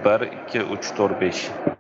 1, 2, 3, 4, 5.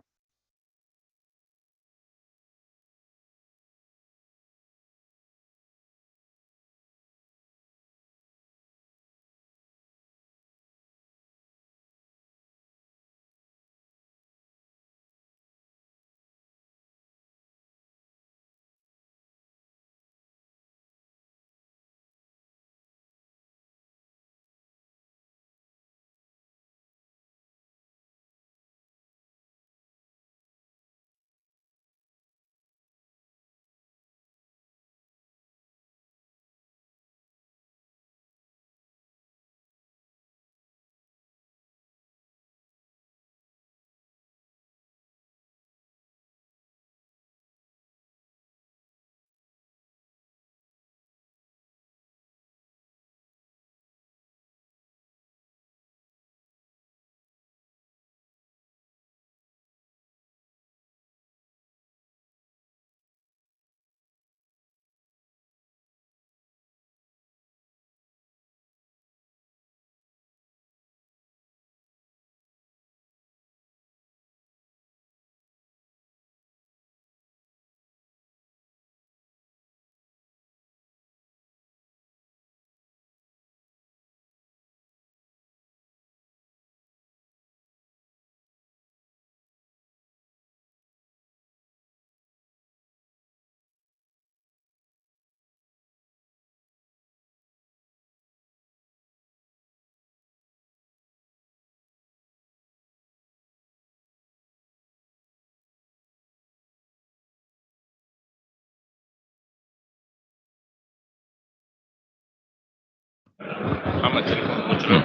Hamma telefonni o'chirib.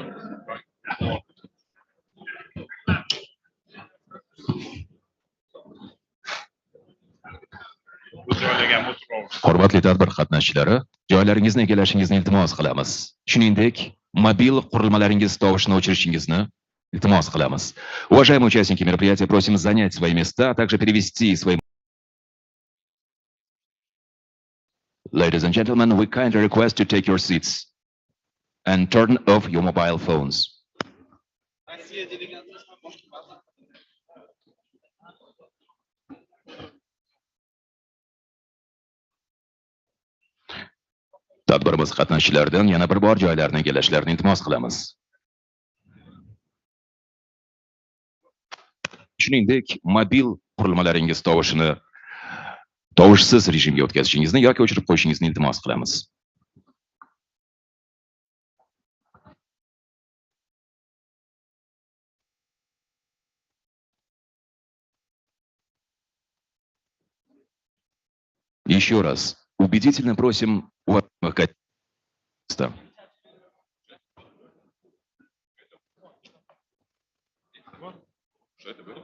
Hurmatli tadbir qatnashchilari, joylaringizni egallashingizni iltimos qilamiz. Shuningdek, mobil qurilmalaringiz tovushini o'chirishingizni iltimos qilamiz. Уважаемые участники мероприятия, просим занять свои места, а также перевести свои... Ladies and gentlemen, we kindly request to take your seats and turn off your mobile phones. Tadbirimiz qatnashchilaridan yana bir bor joylarini egallashlarini iltimos qilamiz. Shuningdek, mobil qurilmalaringiz tovushini tovushsiz rejimga o'tkazishingizni yoki o'chirib qo'yishingizni iltimos qilamiz. Еще раз убедительно просим уважаемых гостей. Что это было?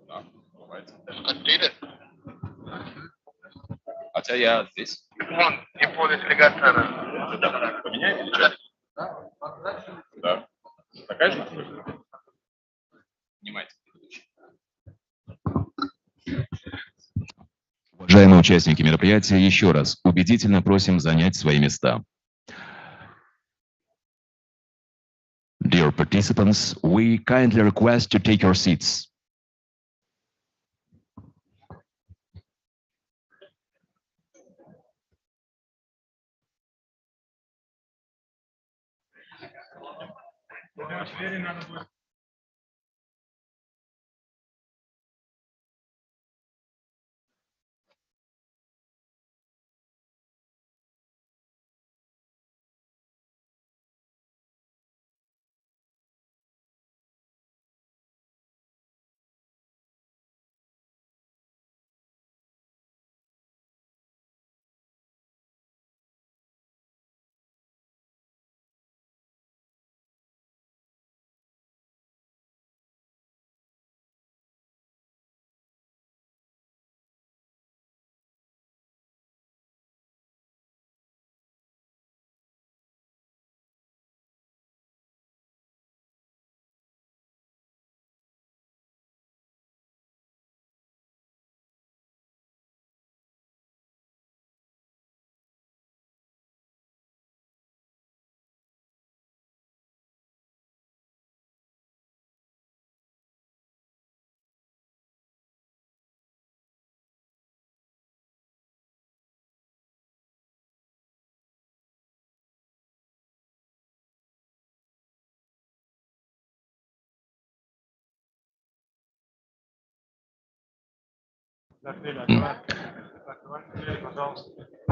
Да, бывает. Хотя я здесь. Вон, не поле делегация. Поменяем или что? Да. Такая же? Внимайте. Уважаемые участники мероприятия, еще раз убедительно просим занять свои места. Dear participants, we kindly request to take your seats.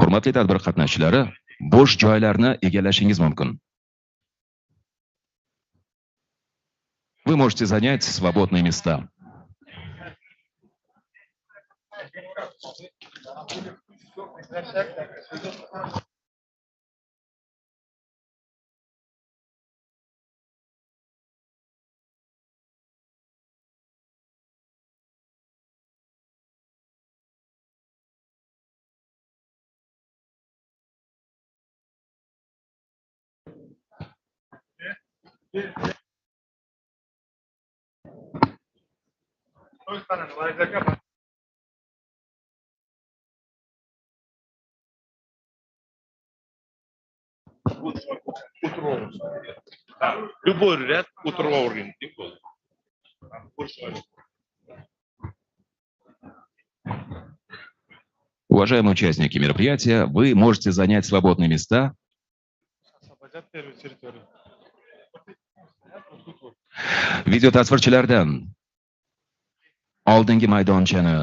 Hurmatli tadbir qatnashchilari, bo'sh joylarni egallashingiz mumkin. Вы можете занять свободные места. Любой ряд утрованный. Уважаемые участники мероприятия, вы можете занять свободные места. Videotasvirchilardan oldingi maydonchani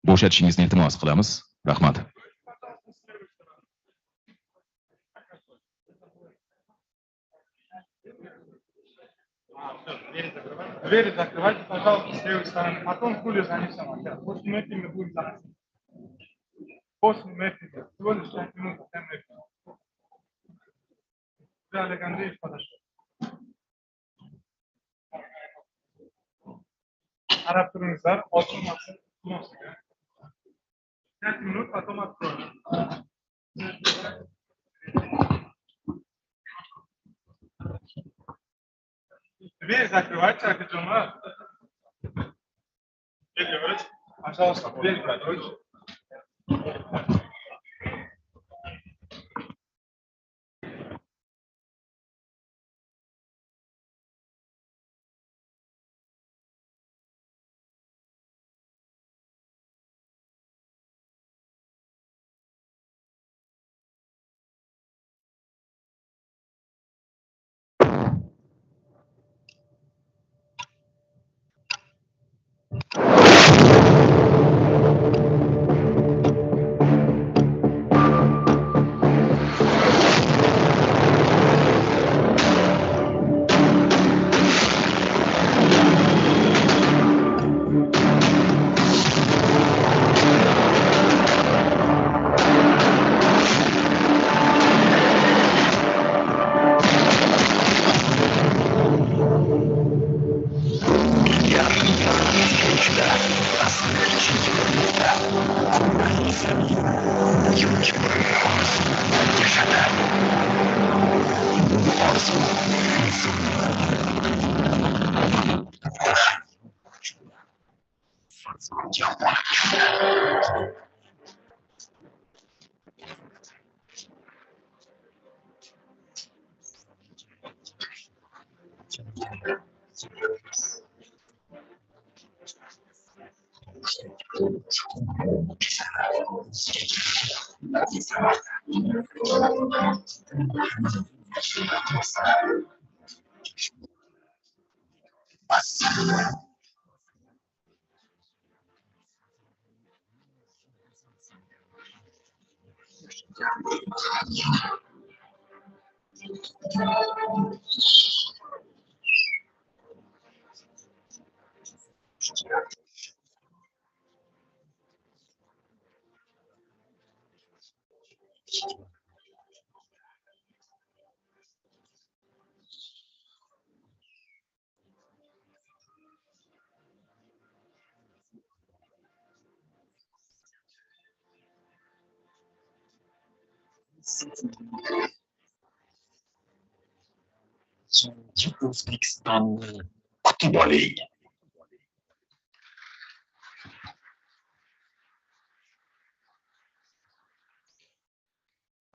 bo'shatishingizni iltimos qilamiz. Rahmat. Двери закрывайте, пожалуйста, с левой стороны. Потом стулья занесем. После мэппинга будет заносить. После мэппинга. Всего лишь 5 минут до мэппинга. Олег Андреевич подошел. Qarab turingizlar, ochilmasin. 5 minut, потом откроем. Дверь закрывайте, Акаджума. Пожалуйста, дверь закройте. Uzbekistan kutib oling.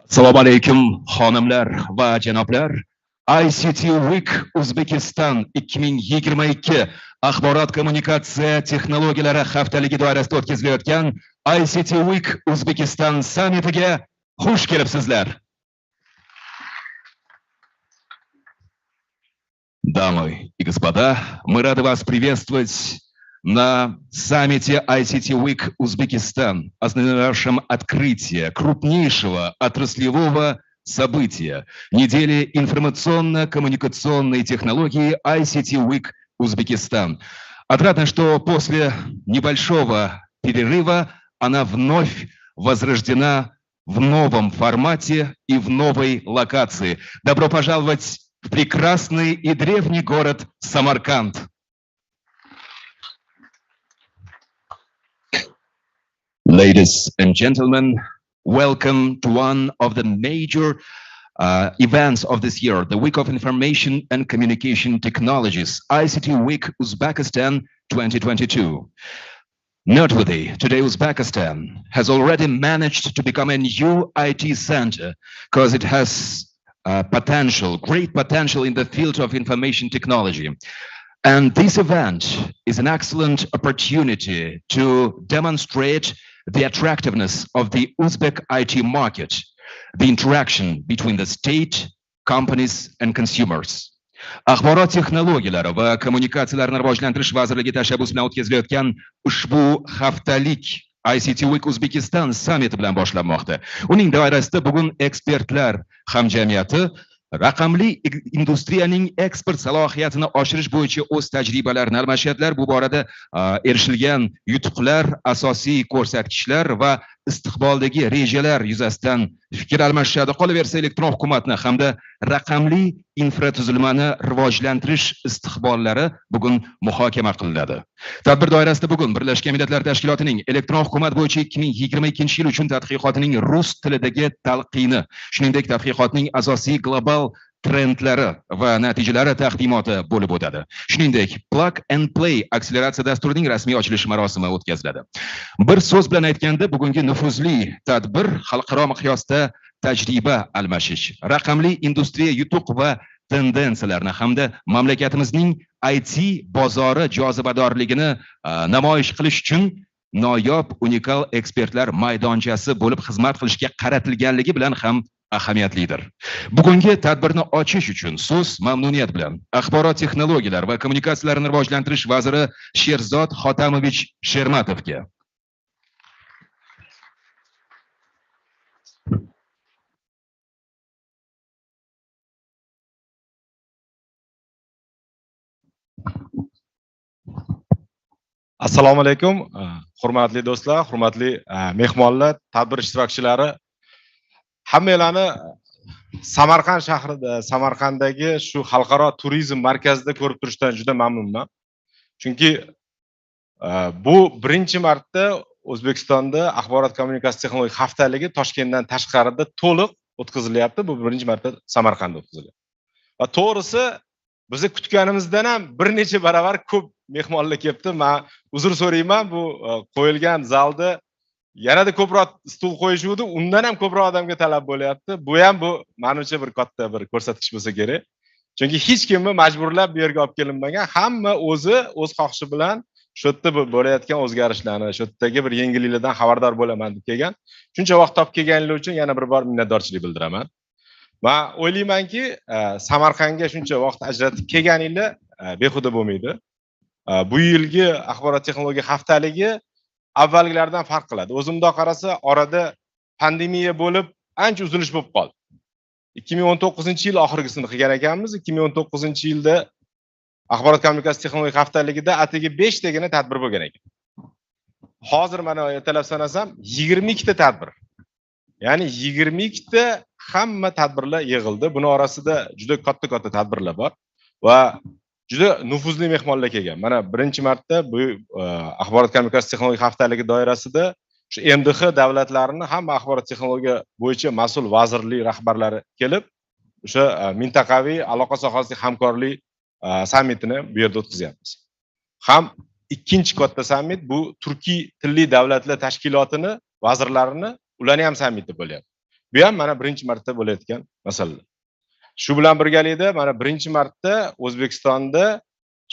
Assalomu alaykum xonimlar va janoblar. ICTWEEK Uzbekistan 2022 axborot-kommunikatsiya texnologiyalari haftaligi doirasida o'tkazilayotgan ICTWEEK Uzbekistan sammitiga xush kelibsizlar. Дамы и господа, мы рады вас приветствовать на саммите ICTWEEK Uzbekistan, ознаменовавшем открытие крупнейшего отраслевого события недели информационно-коммуникационной технологии ICTWEEK Uzbekistan. Отрадно, что после небольшого перерыва она вновь возрождена в новом формате и в новой локации. Добро пожаловать в прекрасный и древний город Самарканд. Ladies and gentlemen, welcome to one of the major events of this year, the Week of Information and Communication Technologies, ICTWEEK Uzbekistan 2022. Noteworthy, today Uzbekistan has already managed to become a new IT center because it has great potential in the field of information technology. And this event is an excellent opportunity to demonstrate the attractiveness of the Uzbek IT market, the interaction between the state, companies and consumers. Axborot-texnologiyalari va kommunikatsiyalarni rivojlantirish vazirligi tashabbusi bilan o'tkazilayotgan ushbu haftalik ICTWEEK Uzbekistan sammiti bilan boshlanmoqda. Uning doirasida bugun ekspertlar hamjamiyati raqamli industriyaning eksport salohiyatini oshirish bo'yicha o'z tajribalarini almashyaptilar. Bu borada erishilgan yutuqlar, asosiy ko'rsatkichlar va istiqboldagi rejalar yuzasidan fikr almashishadi. Qolaversa, elektron hukumatni hamda raqamli infratuzilmani rivojlantirish istiqbollari bugun muhokama qilinadi. Tadbir doirasida bugun Birlashgan Millatlar Tashkilotining elektron hukumat bo'yicha 2022 yil uchun tadqiqotining rus tilidagi talqini, shuningdek tadqiqotning asosiy global trendlari va natijalari taqdimoti bo'lib o'tadi. Shuningdek, Plug and Play akseleratsiya dasturining rasmiy ochilish marosimi o'tkaziladi. Bir so'z bilan aytganda, bugungi nufuzli tadbir xalqaro miqyosda tajriba almashish, raqamli industriya yutuq va tendensiyalarni hamda mamlakatimizning IT bozori jozibadorligini namoyish qilish uchun noyob unikal ekspertlar maydonchasi bo'lib xizmat qilishga qaratilganligi bilan ham ahamiyatlidir. Bugungi tadbirni ochish uchun so'z mamnuniyat bilan axborot texnologiyalari va kommunikatsiyalarini rivojlantirish vaziri Sherzod Xotamovich Shermatovga. Assalomu alaykum, hurmatli do'stlar, hurmatli mehmonlar, tadbir ishtirokchilari. Hammalarni Samarqand shahrida, Samarqanddagi shu xalqaro turizm markazida ko'rib turishdan juda mamnunman. Chunki bu birinchi marta O'zbekistonda axborot-kommunikatsiya texnologiya haftaligi Toshkentdan tashqarida to'liq o'tkazilyapti. Bu birinchi marta Samarqandda o'tkazilyapti. Va to'g'risi bizni kutganimizdan ham bir necha baravar ko'p mehmonlar kelibdi. Men uzr so'rayman, bu qo'yilgan zalda yanada ko'proq stul qo'yishuvdi, undan ham ko'proq odamga talab bo'lyapti. Bu ham menimcha bir katta bir ko'rsatkich bo'lsa kerak. Chunki hech kimni majburlab bu yerga olib kelinmagan, hamma o'zi o'z xohishi bilan shu yerda bo'layotgan o'zgarishlarni, shu yerdagi bir yengilliklardan xabardor bo'laman deb kelgan. Shuncha vaqt topib kelganinglar uchun yana bir bor minnatdorchilik bildiraman. Men o'ylaymanki, Samarqandga shuncha vaqt ajratib kelganinglar behuda bo'lmaydi. Bu yilgi axborot texnologiya haftaligi avvalgilardan farq qiladi. O'zimda qarasa, orada pandemiya bo'lib, ancha uzilish bo'lib qoldi. 2019-yil oxirgisini qilgan ekanmiz. 2019-yilda axborot kommunikatsiya texnologiya haftaligida atigi 5 tagina tadbir bo'lgan ekan. Hozir mana ertalab sanasam 22 ta tadbir. Ya'ni 22 ta hamma tadbirlar yig'ildi. Buning orasida juda katta tadbirlar bor va juda nufuzli mehmonlar kelgan. Mana birinchi marta bu axborot kommunikatsiya texnologiya haftaligi doirasida shu MDH davlatlarining hamma axborot texnologiya bo'yicha mas'ul vazirlik rahbarlari kelib, o'sha mintaqaviy aloqa sohasidagi hamkorlik sammitini bu yerda o'tkazyapmiz. Ham ikkinchi katta sammit bu Turkiy tilli davlatlar tashkilotini vazirlarini ularning ham sammiti bo'lyapti. Bu ham mana birinchi marta bo'layotgan masala. Shu bilan birgalikda mana birinchi marta O'zbekistonda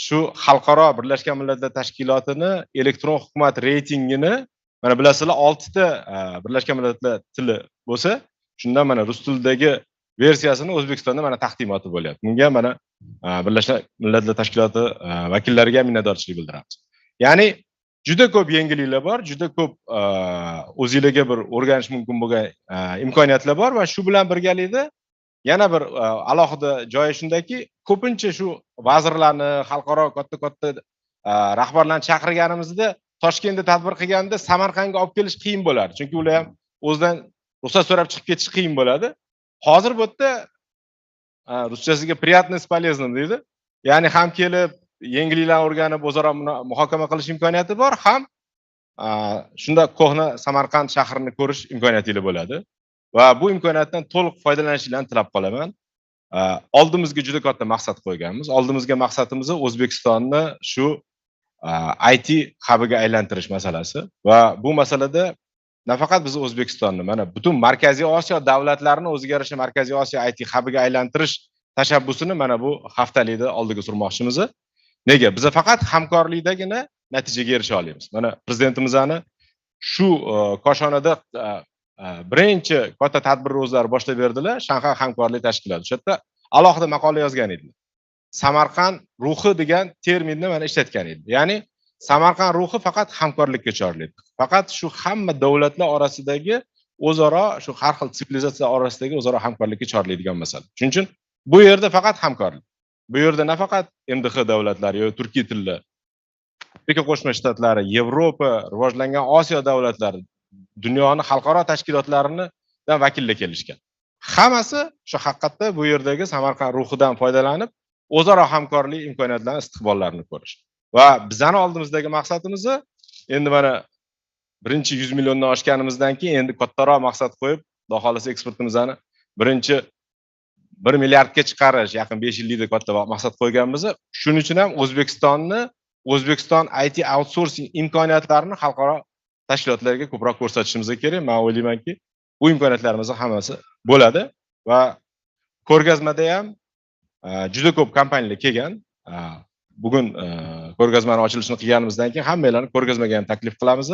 shu xalqaro Birlashgan Millatlar Tashkilotini elektron hukumat reytingini mana bilasizlar 6 ta Birlashgan Millatlar tili bo'lsa, shundan mana rus tilidagi versiyasini O'zbekistonda mana taqdimoti bo'lyapti. Bunga mana Birlashgan Millatlar Tashkiloti vakillariga minnatdorchilik bildiramiz. Ya'ni juda ko'p yangiliklar bor, juda ko'p o'zingizga bir o'rganish mumkin bo'lgan imkoniyatlar bor va shu bilan birgalikda yana bir alohida joyi shundaki, ko'pincha shu vazirlarni, xalqaro katta rahbarlarni chaqirganimizda Toshkentda tadbir qilganda Samarqandga olib kelish qiyin bo'ladi. Chunki ular ham o'zidan ruxsat so'rab chiqib ketish qiyin bo'ladi. Hozir bu yerda ruschasiga приятно с полезным deydi. Ya'ni ham kelib yangiliklarni o'rganib o'zaro muhokama qilish imkoniyati bor, ham shunda ko'hna Samarqand shahrini ko'rish imkoniyatingiz bo'ladi. Va bu imkoniyatdan to'liq foydalanishingizni tilab qolaman. Oldimizga juda katta maqsad qo'yganmiz. Oldimizga maqsadimiz O'zbekistonni shu IT hubiga aylantirish masalasi va bu masalada nafaqat biz O'zbekistonni, mana butun Markaziy Osiyo davlatlarini o'ziga yarasha Markaziy Osiyo IT hubiga aylantirish tashabbusini mana bu haftalikda oldiga surmoqchimiz. Nega? Biz faqat hamkorlikdagina natijaga erisha olamiz. Mana prezidentimizning shu Koshonada birinchi katta tadbir o'zlari boshlab berdilar, Shanxay hamkorlik tashkiloti. O'sha yerda alohida maqola yozgan edilar. Samarqand ruhi degan terminni mana ishlatgan edi. Ya'ni Samarqand ruhi faqat hamkorlikka chorlaydi. Faqat shu hamma davlatlar orasidagi o'zaro, shu har xil sivilizatsiyalar orasidagi o'zaro hamkorlikka chorlaydigan masala. Shuning uchun bu yerda faqat hamkorlik. Bu yerda nafaqat MDH davlatlari yoki turkiy tilli, Amerika Qo'shma Shtatlari, Yevropa, rivojlangan Osiyo davlatlari, dunyoning xalqaro tashkilotlaridan vakillar kelishgan. Hammasi shu haqiqatda bu yerdagi Samarqand ruhidan foydalanib, o'zaro hamkorlik imkoniyatlarini, istiqbollarini ko'rish. Va bizning oldimizdagi maqsadimiz endi mana birinchi 100 milliondan oshganimizdan keyin endi kattaroq maqsad qo'yib, xudo xolasa eksportimizni birinchi 1 milliardga chiqarish, yaqin 5 yillikda katta maqsad qo'yganmiz. Shuning uchun ham O'zbekiston IT outsourcing imkoniyatlarini xalqaro tashkilotlarga ko'proq ko'rsatishimiz kerak. Men o'ylaymanki, bu imkoniyatlarimiz hammasi bo'ladi va ko'rgazmada ham juda ko'p kompaniyalar kelgan. Bugun ko'rgazmaning ochilishini qilganimizdan keyin hammalarni ko'rgazmaga ham taklif qilamiz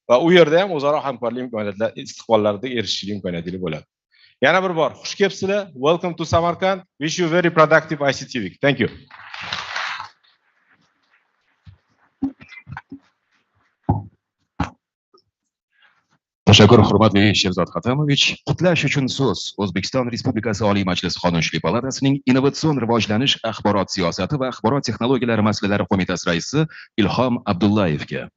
va u yerda ham o'zaro hamkorlik imkoniyatlari, istiqbollarga erishish imkoniyati bo'ladi. Yana bir bor xush kelibsizlar. Welcome to Samarkand. Wish you very productive ICTWEEK. Thank you. Tashakkur, hurmatli Sherzod Xatamovich. Qutlash uchun so'z O'zbekiston Respublikasi Oliy Majlisi Qonunchilik palatasining Innovatsion rivojlanish, axborot siyosati va axborot texnologiyalari masalalari qo'mitasi raisi Ilhom Abdullayevga.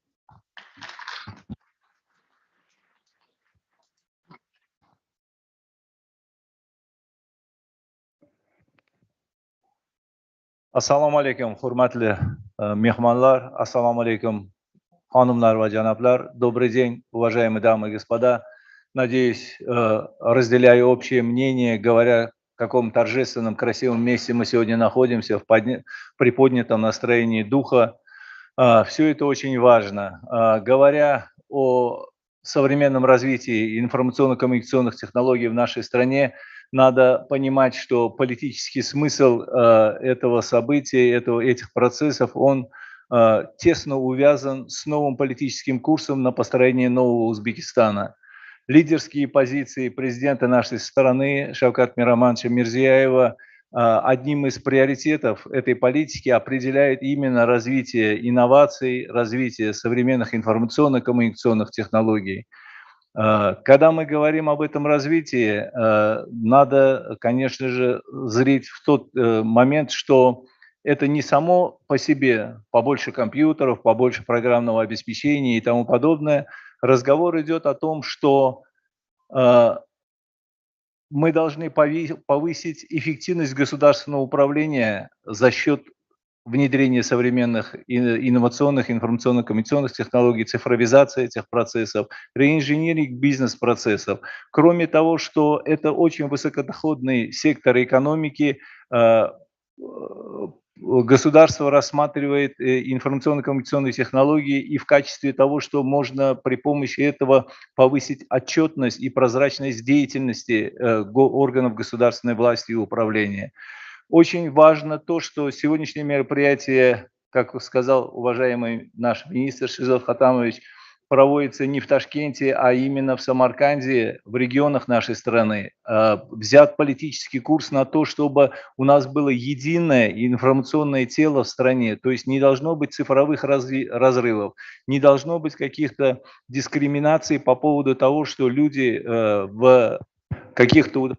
Assalomu alaykum, hurmatli mehmonlar. Assalomu alaykum, xonimlar va janoblar. Добрый день, уважаемые дамы и господа. Надеюсь, разделяя общее мнение, говоря, в каком торжественном, красивом месте мы сегодня находимся, в приподнятом настроении духа. Все это очень важно. Говоря о современном развитии информационно-коммуникационных технологий в нашей стране, надо понимать, что политический смысл этого события, этих процессов, он тесно увязан с новым политическим курсом на построение нового Узбекистана. Лидерские позиции президента нашей страны Шавката Миромоновича Мирзияева одним из приоритетов этой политики определяет именно развитие инноваций, развитие современных информационно-коммуникационных технологий. Когда мы говорим об этом развитии, надо, конечно же, зрить в тот момент, что это не само по себе, побольше компьютеров, побольше программного обеспечения и тому подобное. Разговор идет о том, что мы должны повысить эффективность государственного управления за счет внедрения современных инновационных информационно-коммуникационных технологий, цифровизации этих процессов, реинжиниринг бизнес-процессов. Кроме того, что это очень высокодоходный сектор экономики, государство рассматривает информационно-коммуникационные технологии и в качестве того, что можно при помощи этого повысить отчетность и прозрачность деятельности органов государственной власти и управления. Очень важно то, что сегодняшнее мероприятие, как сказал уважаемый наш министр Шерзод Хатамович, проводится не в Ташкенте, а именно в Самарканде, в регионах нашей страны. Взят политический курс на то, чтобы у нас было единое информационное тело в стране, то есть не должно быть цифровых разрывов, не должно быть каких-то дискриминаций по поводу того, что люди в каких-то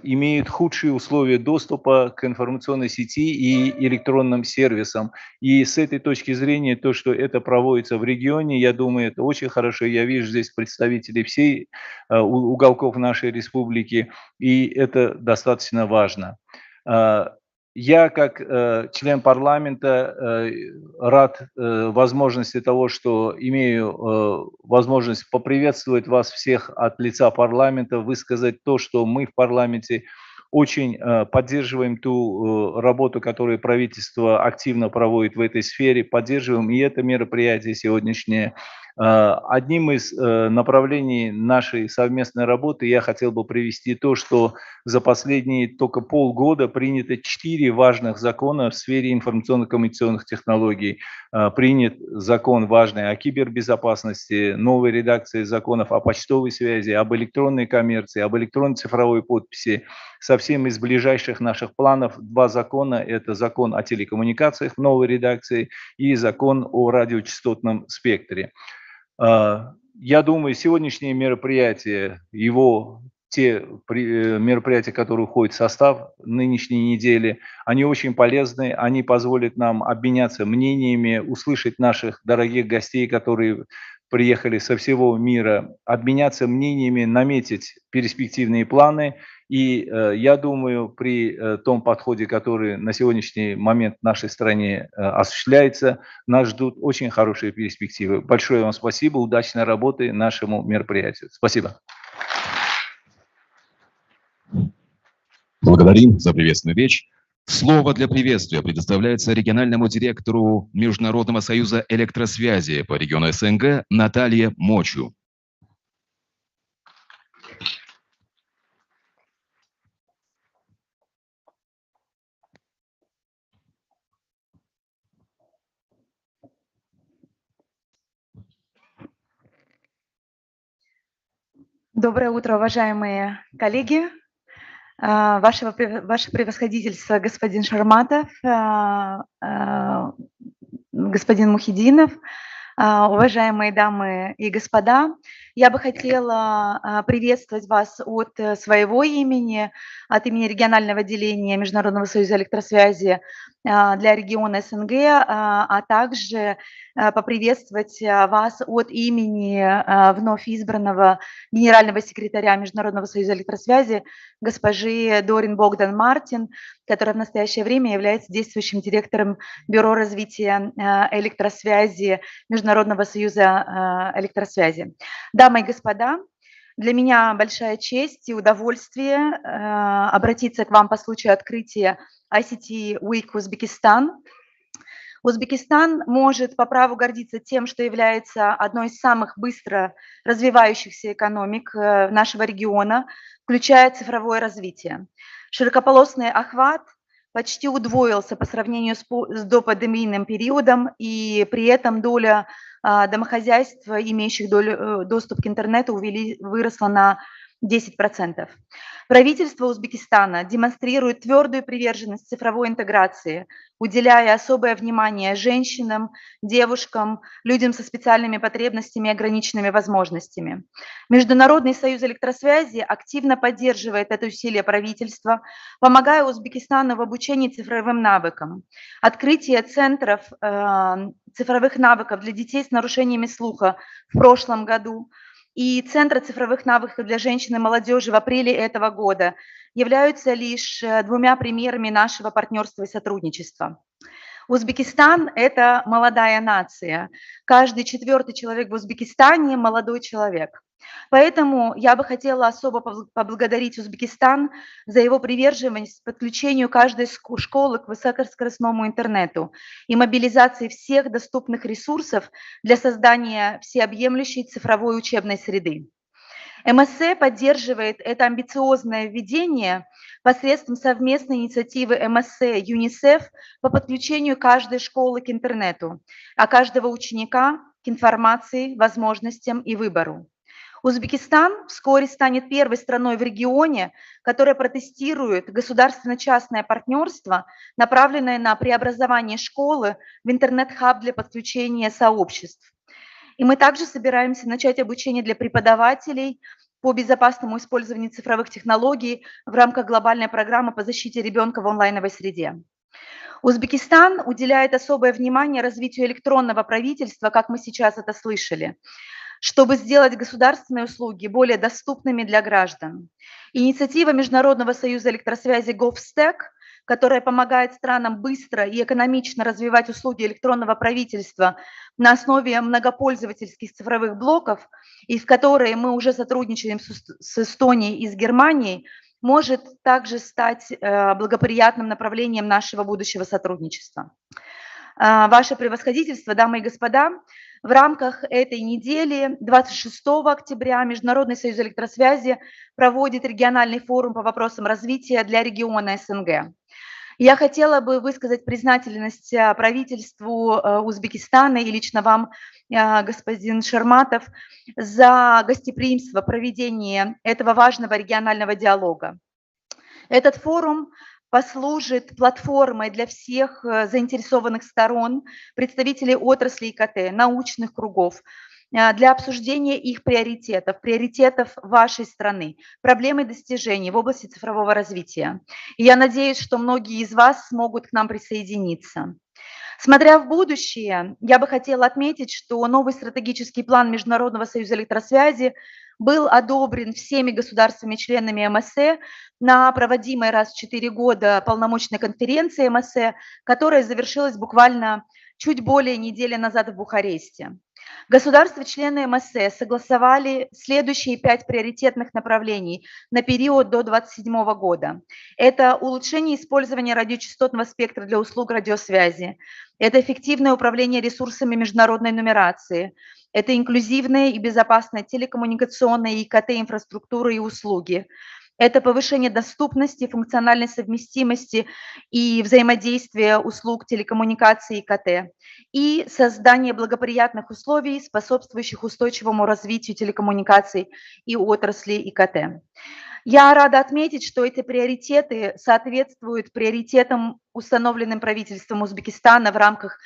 имеют худшие условия доступа к информационной сети и электронным сервисам. И с этой точки зрения, то, что это проводится в регионе, я думаю, это очень хорошо. Я вижу здесь представителей всей уголков нашей республики, и это достаточно важно. Я, как член парламента, рад возможности того, что имею возможность поприветствовать вас всех от лица парламента, высказать то, что мы в парламенте очень поддерживаем ту работу, которую правительство активно проводит в этой сфере, поддерживаем и это мероприятие сегодняшнее. Одним из направлений нашей совместной работы я хотел бы привести то, что за последние только полгода принято 4 важных закона в сфере информационно-коммуникационных технологий. Принят закон важный о кибербезопасности, новой редакции законов о почтовой связи, об электронной коммерции, об электронной цифровой подписи. Совсем из ближайших наших планов 2 закона. Это закон о телекоммуникациях в новой редакции и закон о радиочастотном спектре. Я думаю, сегодняшнее мероприятие, те мероприятия, которые входят в состав нынешней недели, они очень полезны, они позволят нам обменяться мнениями, услышать наших дорогих гостей, которые приехали со всего мира, обменяться мнениями, наметить перспективные планы. И я думаю, при том подходе, который на сегодняшний момент в нашей стране осуществляется, нас ждут очень хорошие перспективы. Большое вам спасибо, удачной работы нашему мероприятию. Спасибо. Благодарим за приветственную речь. Слово для приветствия предоставляется региональному директору Международного союза электросвязи по региону СНГ Наталье Мочу. Доброе утро, уважаемые коллеги. Ваше превосходительство, господин Шарматов, господин Мухиддинов, уважаемые дамы и господа, я бы хотела приветствовать вас от своего имени, от имени регионального отделения Международного союза электросвязи для региона СНГ, а также поприветствовать вас от имени вновь избранного генерального секретаря Международного союза электросвязи госпожи Дорин Богдан Мартин, которая в настоящее время является действующим директором Бюро развития электросвязи Международного союза электросвязи. Дамы и господа, для меня большая честь и удовольствие обратиться к вам по случаю открытия ICTWEEK Uzbekistan. Узбекистан может по праву гордиться тем, что является одной из самых быстро развивающихся экономик нашего региона, включая цифровое развитие. Широкополосный охват почти удвоился по сравнению с допандемийным периодом, и при этом доля домохозяйств, имеющих доступ к интернету, выросла на 10%. Правительство Узбекистана демонстрирует твердую приверженность цифровой интеграции, уделяя особое внимание женщинам, девушкам, людям со специальными потребностями и ограниченными возможностями. Международный союз электросвязи активно поддерживает это усилие правительства, помогая Узбекистану в обучении цифровым навыкам. Открытие центров цифровых навыков для детей с нарушениями слуха в прошлом году и Центра цифровых навыков для женщин и молодежи в апреле этого года являются лишь 2 примерами нашего партнерства и сотрудничества. Узбекистан – это молодая нация. Каждый 4-й человек в Узбекистане – молодой человек. Поэтому я бы хотела особо поблагодарить Узбекистан за его приверженность подключению каждой школы к высокоскоростному интернету и мобилизации всех доступных ресурсов для создания всеобъемлющей цифровой учебной среды. МСЭ поддерживает это амбициозное введение посредством совместной инициативы МСЭ ЮНИСЕФ по подключению каждой школы к интернету, а каждого ученика к информации, возможностям и выбору. Узбекистан вскоре станет первой страной в регионе, которая протестирует государственно-частное партнерство, направленное на преобразование школы в интернет-хаб для подключения сообществ. И мы также собираемся начать обучение для преподавателей по безопасному использованию цифровых технологий в рамках глобальной программы по защите ребенка в онлайновой среде. Узбекистан уделяет особое внимание развитию электронного правительства, как мы сейчас это слышали, чтобы сделать государственные услуги более доступными для граждан. Инициатива Международного союза электросвязи GovStack, которая помогает странам быстро и экономично развивать услуги электронного правительства на основе многопользовательских цифровых блоков, и в которой мы уже сотрудничаем с Эстонией и с Германией, может также стать благоприятным направлением нашего будущего сотрудничества. Ваше превосходительство, дамы и господа, в рамках этой недели 26 октября Международный союз электросвязи проводит региональный форум по вопросам развития для региона СНГ. Я хотела бы высказать признательность правительству Узбекистана и лично вам, господин Шерматов, за гостеприимство проведения этого важного регионального диалога. Этот форум послужит платформой для всех заинтересованных сторон, представителей отрасли ИКТ, научных кругов, для обсуждения их приоритетов вашей страны, проблем и достижений в области цифрового развития. И я надеюсь, что многие из вас смогут к нам присоединиться. Смотря в будущее, я бы хотела отметить, что новый стратегический план Международного союза электросвязи был одобрен всеми государствами-членами МСЭ на проводимой раз в 4 года полномочной конференции МСЭ, которая завершилась буквально чуть более недели назад в Бухаресте. Государства-члены МСЭ согласовали следующие 5 приоритетных направлений на период до 2027 года. Это улучшение использования радиочастотного спектра для услуг радиосвязи, это эффективное управление ресурсами международной нумерации, это инклюзивные и безопасные телекоммуникационные и ИКТ-инфраструктуры и услуги, это повышение доступности, функциональной совместимости и взаимодействия услуг телекоммуникации и ИКТ, и создание благоприятных условий, способствующих устойчивому развитию телекоммуникаций и отрасли ИКТ. Я рада отметить, что эти приоритеты соответствуют приоритетам, установленным правительством Узбекистана в рамках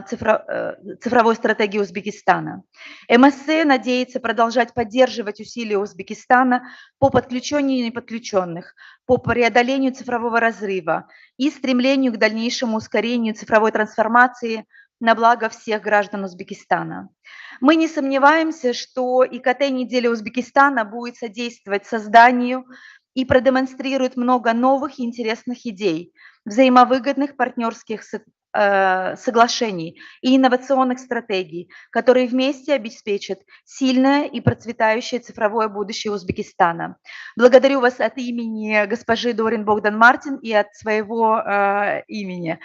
цифровой стратегии Узбекистана. МСЭ надеется продолжать поддерживать усилия Узбекистана по подключению неподключенных, по преодолению цифрового разрыва и стремлению к дальнейшему ускорению цифровой трансформации на благо всех граждан Узбекистана. Мы не сомневаемся, что ИКТ-неделя Узбекистана будет содействовать созданию и продемонстрирует много новых и интересных идей, взаимовыгодных партнерских соглашений и инновационных стратегий, которые вместе обеспечат сильное и процветающее цифровое будущее Узбекистана. Благодарю вас от имени госпожи Дорин Богдан Мартин и от своего имени.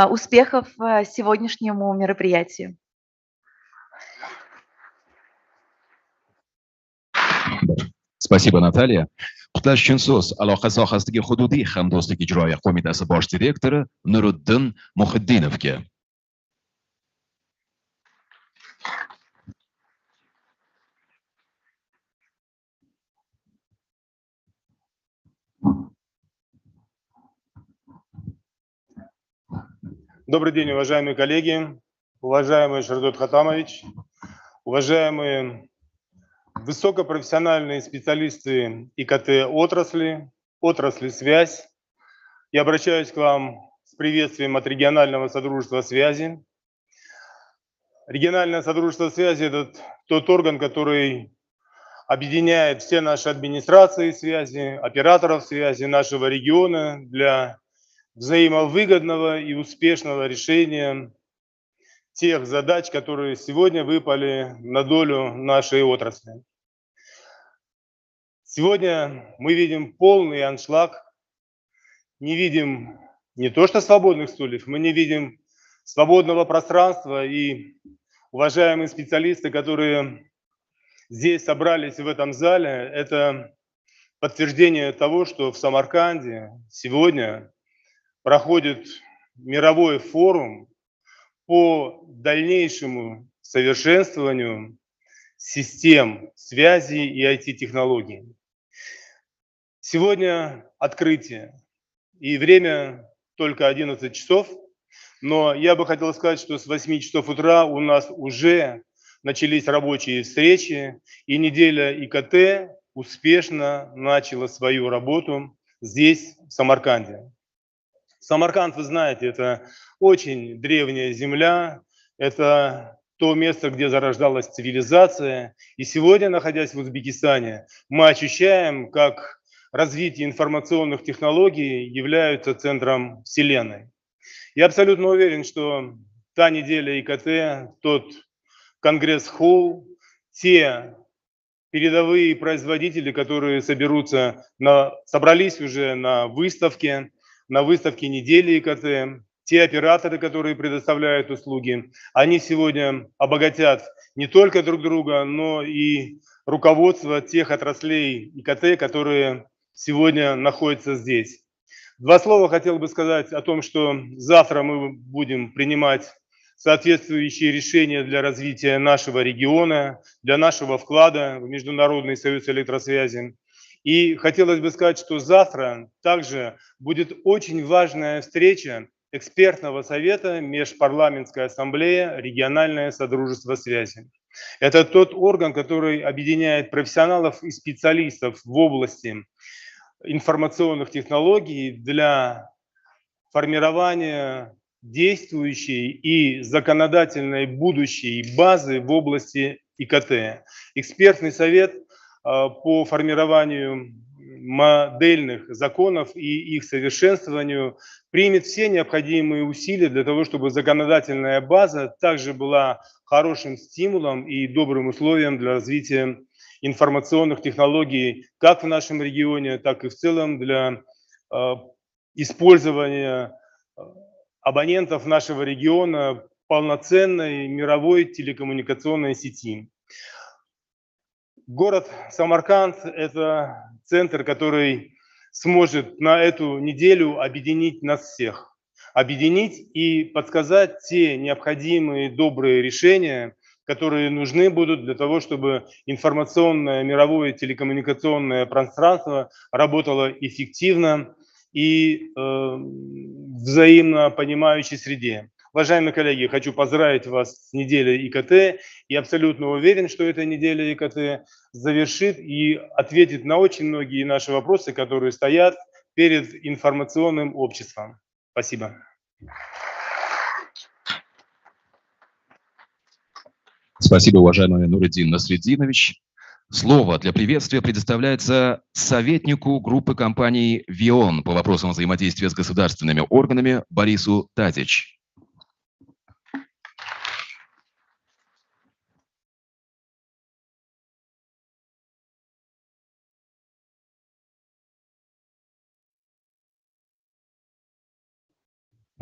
Успехов сегодняшнему мероприятию. Спасибо, Наталья. Qutlash uchun so'z aloqa sohasidagi hududiy hamdo'stlik ijroiya qo'mitasi bosh direktori Nuriddin Muhiddinovga. Добрый день, уважаемые коллеги, уважаемый Шардот Хатамович, уважаемые высокопрофессиональные специалисты ИКТ-отрасли, отрасли связь. Я обращаюсь к вам с приветствием от регионального содружества связи. Региональное содружество связи – это тот орган, который объединяет все наши администрации связи, операторов связи нашего региона для взаимовыгодного и успешного решения тех задач, которые сегодня выпали на долю нашей отрасли. Сегодня мы видим полный аншлаг, не видим не то что свободных стульев, мы не видим свободного пространства, и уважаемые специалисты, которые здесь собрались в этом зале, это подтверждение того, что в Самарканде сегодня проходит мировой форум по дальнейшему совершенствованию систем связи и IT-технологий. Сегодня открытие, и время только 11 часов, но я бы хотел сказать, что с 8 часов утра у нас уже начались рабочие встречи, и неделя ИКТ успешно начала свою работу здесь, в Самарканде. Самарканд, вы знаете, это очень древняя земля, это то место, где зарождалась цивилизация. И сегодня, находясь в Узбекистане, мы ощущаем, как развитие информационных технологий является центром Вселенной. Я абсолютно уверен, что та неделя ИКТ, тот конгресс-холл, те передовые производители, которые собрались уже на выставке недели ИКТ, те операторы, которые предоставляют услуги, они сегодня обогатят не только друг друга, но и руководство тех отраслей ИКТ, которые сегодня находятся здесь. Два слова хотел бы сказать о том, что завтра мы будем принимать соответствующие решения для развития нашего региона, для нашего вклада в Международный союз электросвязи. И хотелось бы сказать, что завтра также будет очень важная встреча экспертного совета Межпарламентской ассамблеи Региональное содружество связи. Это тот орган, который объединяет профессионалов и специалистов в области информационных технологий для формирования действующей и законодательной будущей базы в области ИКТ. Экспертный совет по формированию модельных законов и их совершенствованию примет все необходимые усилия для того, чтобы законодательная база также была хорошим стимулом и добрым условием для развития информационных технологий как в нашем регионе, так и в целом для использования абонентов нашего региона полноценной мировой телекоммуникационной сети. Город Самарканд – это центр, который сможет на эту неделю объединить нас всех. Объединить и подсказать те необходимые добрые решения, которые нужны будут для того, чтобы информационное мировое телекоммуникационное пространство работало эффективно и взаимно понимающей среде. Уважаемые коллеги, хочу поздравить вас с неделей ИКТ и абсолютно уверен, что эта неделя ИКТ завершит и ответит на очень многие наши вопросы, которые стоят перед информационным обществом. Спасибо. Спасибо, уважаемый Нуриддин Насреддинович. Слово для приветствия предоставляется советнику группы компаний ВИОН по вопросам взаимодействия с государственными органами Борису Тадич.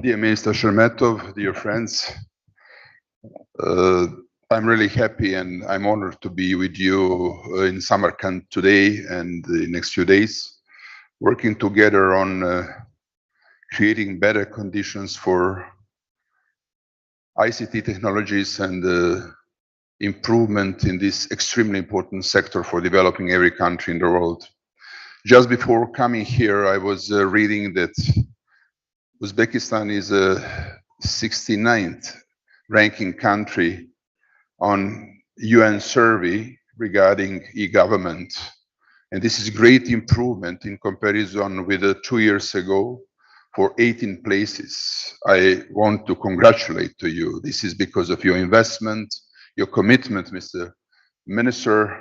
Dear Minister Shermetov, dear friends, I'm really happy and I'm honored to be with you in Samarkand today and the next few days, working together on creating better conditions for ICT technologies and improvement in this extremely important sector for developing every country in the world. Just before coming here, I was reading that Uzbekistan is a 69th ranking country on UN survey regarding e-government. And this is great improvement in comparison with 2 years ago for 18 places. I want to congratulate to you. This is because of your investment, your commitment, Mr. Minister,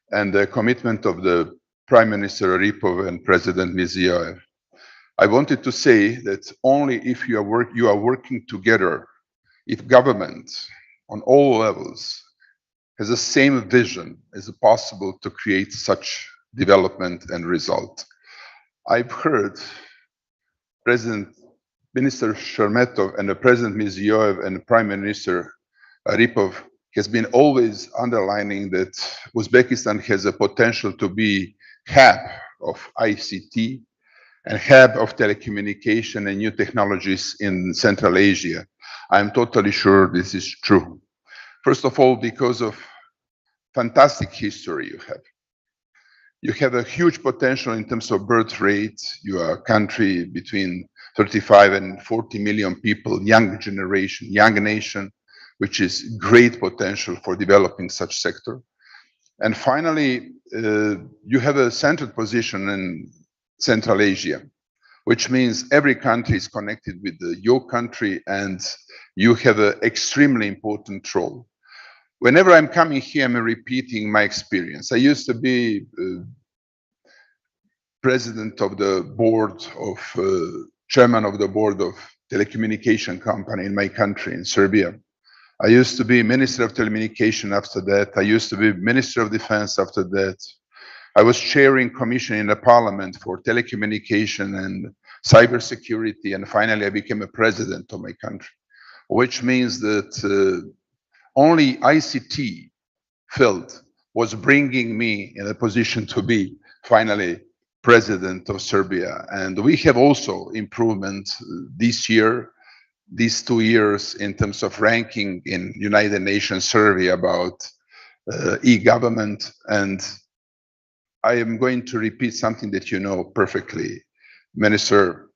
and the commitment of the Prime Minister Aripov and President Mirziyoyev. I wanted to say that only if you are working together, if government on all levels has the same vision, is it possible to create such development and result. I've heard Minister Shermetov and the President Mirziyoyev and the Prime Minister Aripov has been always underlining that Uzbekistan has a potential to be hub of ICT and hub of telecommunication and new technologies in Central Asia. I'm totally sure this is true. First of all, because of fantastic history you have. You have a huge potential in terms of birth rate. You are a country between 35 and 40 million people, young generation, young nation, which is great potential for developing such sector. And finally, you have a centered position in Central Asia, which means every country is connected with your country and you have an extremely important role. Whenever I'm coming here, I'm repeating my experience. I used to be president of the board of, chairman of the board of telecommunication company in my country, in Serbia. I used to be Minister of Telecommunication after that. I used to be Minister of Defense after that. I was chairing commission in the parliament for telecommunication and cybersecurity, and finally I became a president of my country, which means that only ICT field was bringing me in a position to be finally president of Serbia. And we have also improvement this year, these 2 years in terms of ranking in United Nations survey about e-government. And I am going to repeat something that you know perfectly, Minister.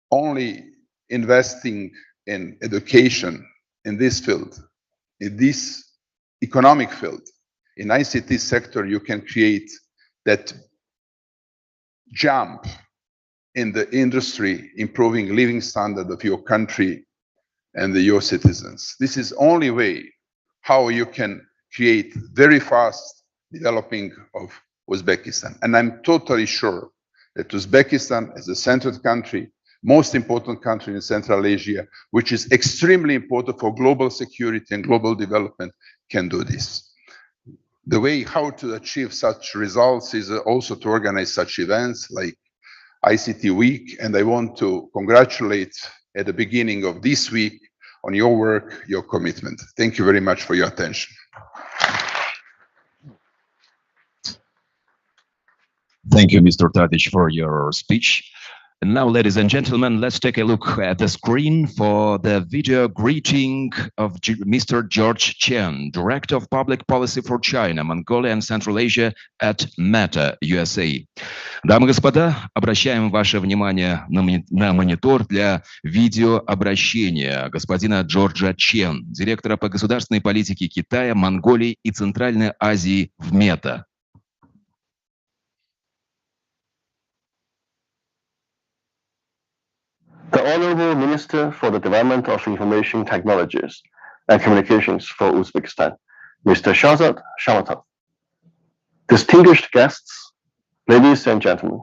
Only investing in education in this field, in this economic field, in ICT sector, you can create that jump in the industry, improving living standard of your country and your citizens. This is only way how you can create very fast developing of Uzbekistan. And I'm totally sure that Uzbekistan as a centered country, most important country in Central Asia, which is extremely important for global security and global development, can do this. The way how to achieve such results is also to organize such events like ICT Week, and I want to congratulate at the beginning of this week on your work, your commitment. Thank you very much for your attention. Thank you, Mr. Tadic, for your speech. And now, ladies and gentlemen, let's take a look at the screen for the video greeting of Mr. George Chen, Director of Public Policy for China, Mongolia and Central Asia at Meta, USA. Дамы и господа, обращаем ваше внимание на монитор для видеообращения господина Джорджа Чен, директора по государственной политике Китая, Монголии и Центральной Азии в Мета. The Honorable Minister for the Development of Information Technologies and Communications for Uzbekistan, Mr. Shahzad Shamatov. Distinguished guests, ladies and gentlemen,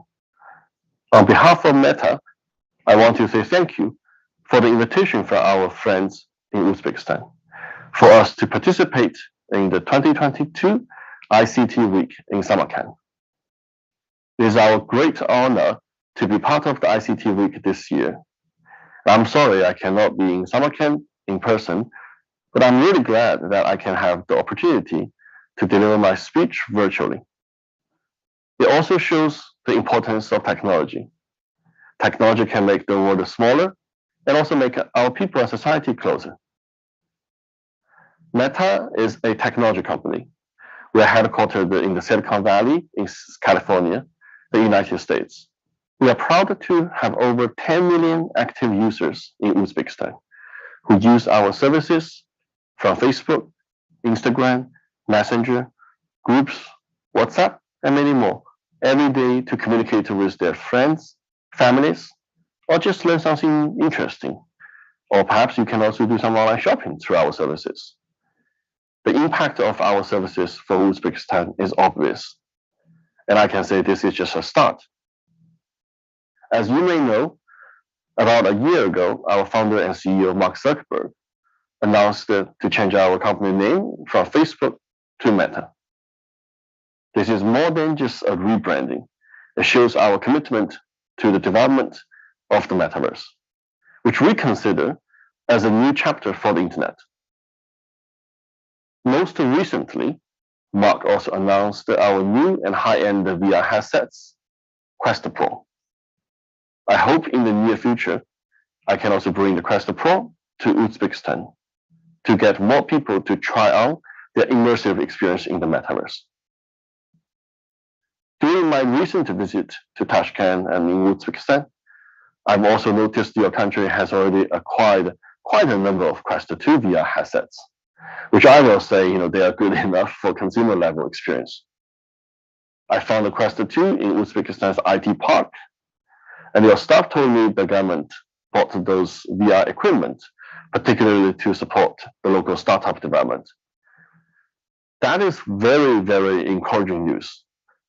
on behalf of Meta, I want to say thank you for the invitation from our friends in Uzbekistan for us to participate in the 2022 ICT Week in Samarkand. It is our great honor to be part of the ICT Week this year. I'm sorry I cannot be in Samarkand in person, but I'm really glad that I can have the opportunity to deliver my speech virtually. It also shows the importance of technology. Technology can make the world smaller and also make our people and society closer. Meta is a technology company. We are headquartered in the Silicon Valley in California, the United States. We are proud to have over 10 million active users in Uzbekistan who use our services from Facebook, Instagram, Messenger, groups, WhatsApp, and many more every day to communicate with their friends, families, or just learn something interesting. Or perhaps you can also do some online shopping through our services. The impact of our services for Uzbekistan is obvious. And I can say this is just a start. As you may know, about a year ago, our founder and CEO, Mark Zuckerberg, announced to change our company name from Facebook to Meta. This is more than just a rebranding. It shows our commitment to the development of the metaverse, which we consider as a new chapter for the internet. Most recently, Mark also announced our new and high-end VR headsets, Quest Pro. I hope in the near future, I can also bring the Quest Pro to Uzbekistan. to get more people to try out their immersive experience in the metaverse. During my recent visit to Tashkent and in Uzbekistan, I've also noticed your country has already acquired quite a number of Quest 2 VR headsets, which I will say, they are good enough for consumer level experience. I found the Quest 2 in Uzbekistan's IT park, and your staff told me the government bought those VR equipment, particularly to support the local startup development. That is very, very encouraging news.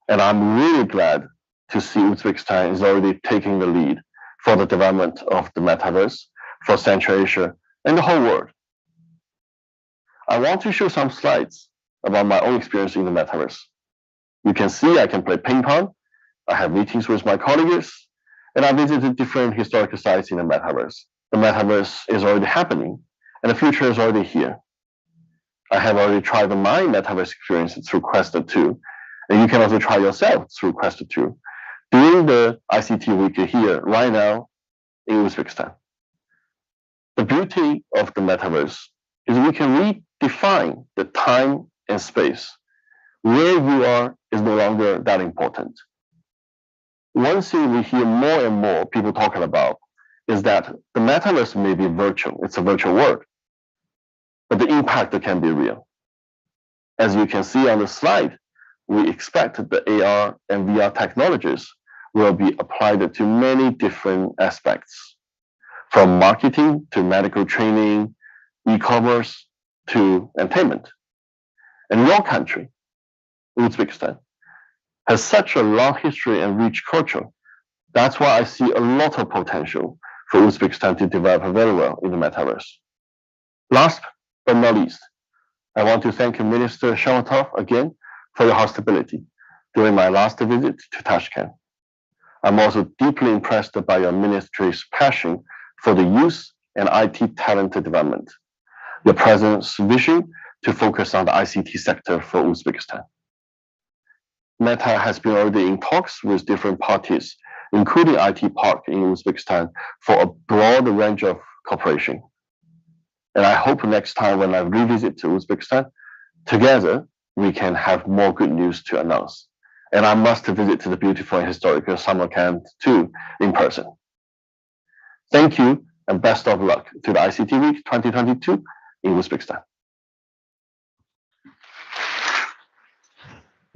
And I'm really glad to see Uzbekistan is already taking the lead for the development of the metaverse for Central Asia and the whole world. I want to show some slides about my own experience in the metaverse. You can see I can play ping pong, I have meetings with my colleagues, and I visited different historical sites in the metaverse. The metaverse is already happening, and the future is already here. I have already tried my metaverse experience through Quest 2, and you can also try yourself through Quest 2 during the ICTWEEK here right now in Uzbekistan. The beauty of the metaverse is we can redefine the time and space. Where you are is no longer that important. One thing we hear more and more people talking about is that the metaverse may be virtual, it's a virtual world, but the impact can be real. As you can see on the slide, we expect the AR and VR technologies will be applied to many different aspects, from marketing to medical training, e-commerce to entertainment. And your country, Uzbekistan, has such a long history and rich culture. That's why I see a lot of potential for Uzbekistan to develop very well in the metaverse. Last but not least, I want to thank Minister Shamatov again for your hospitality during my last visit to Tashkent. I'm also deeply impressed by your ministry's passion for the youth and IT talent development, your president's vision to focus on the ICT sector for Uzbekistan. Meta has been already in talks with different parties, including IT Park in Uzbekistan, for a broad range of cooperation. And I hope next time when I revisit to Uzbekistan, together we can have more good news to announce. And I must visit the beautiful and historical Samarkand too in person. Thank you and best of luck to the ICTWEEK 2022 in Uzbekistan.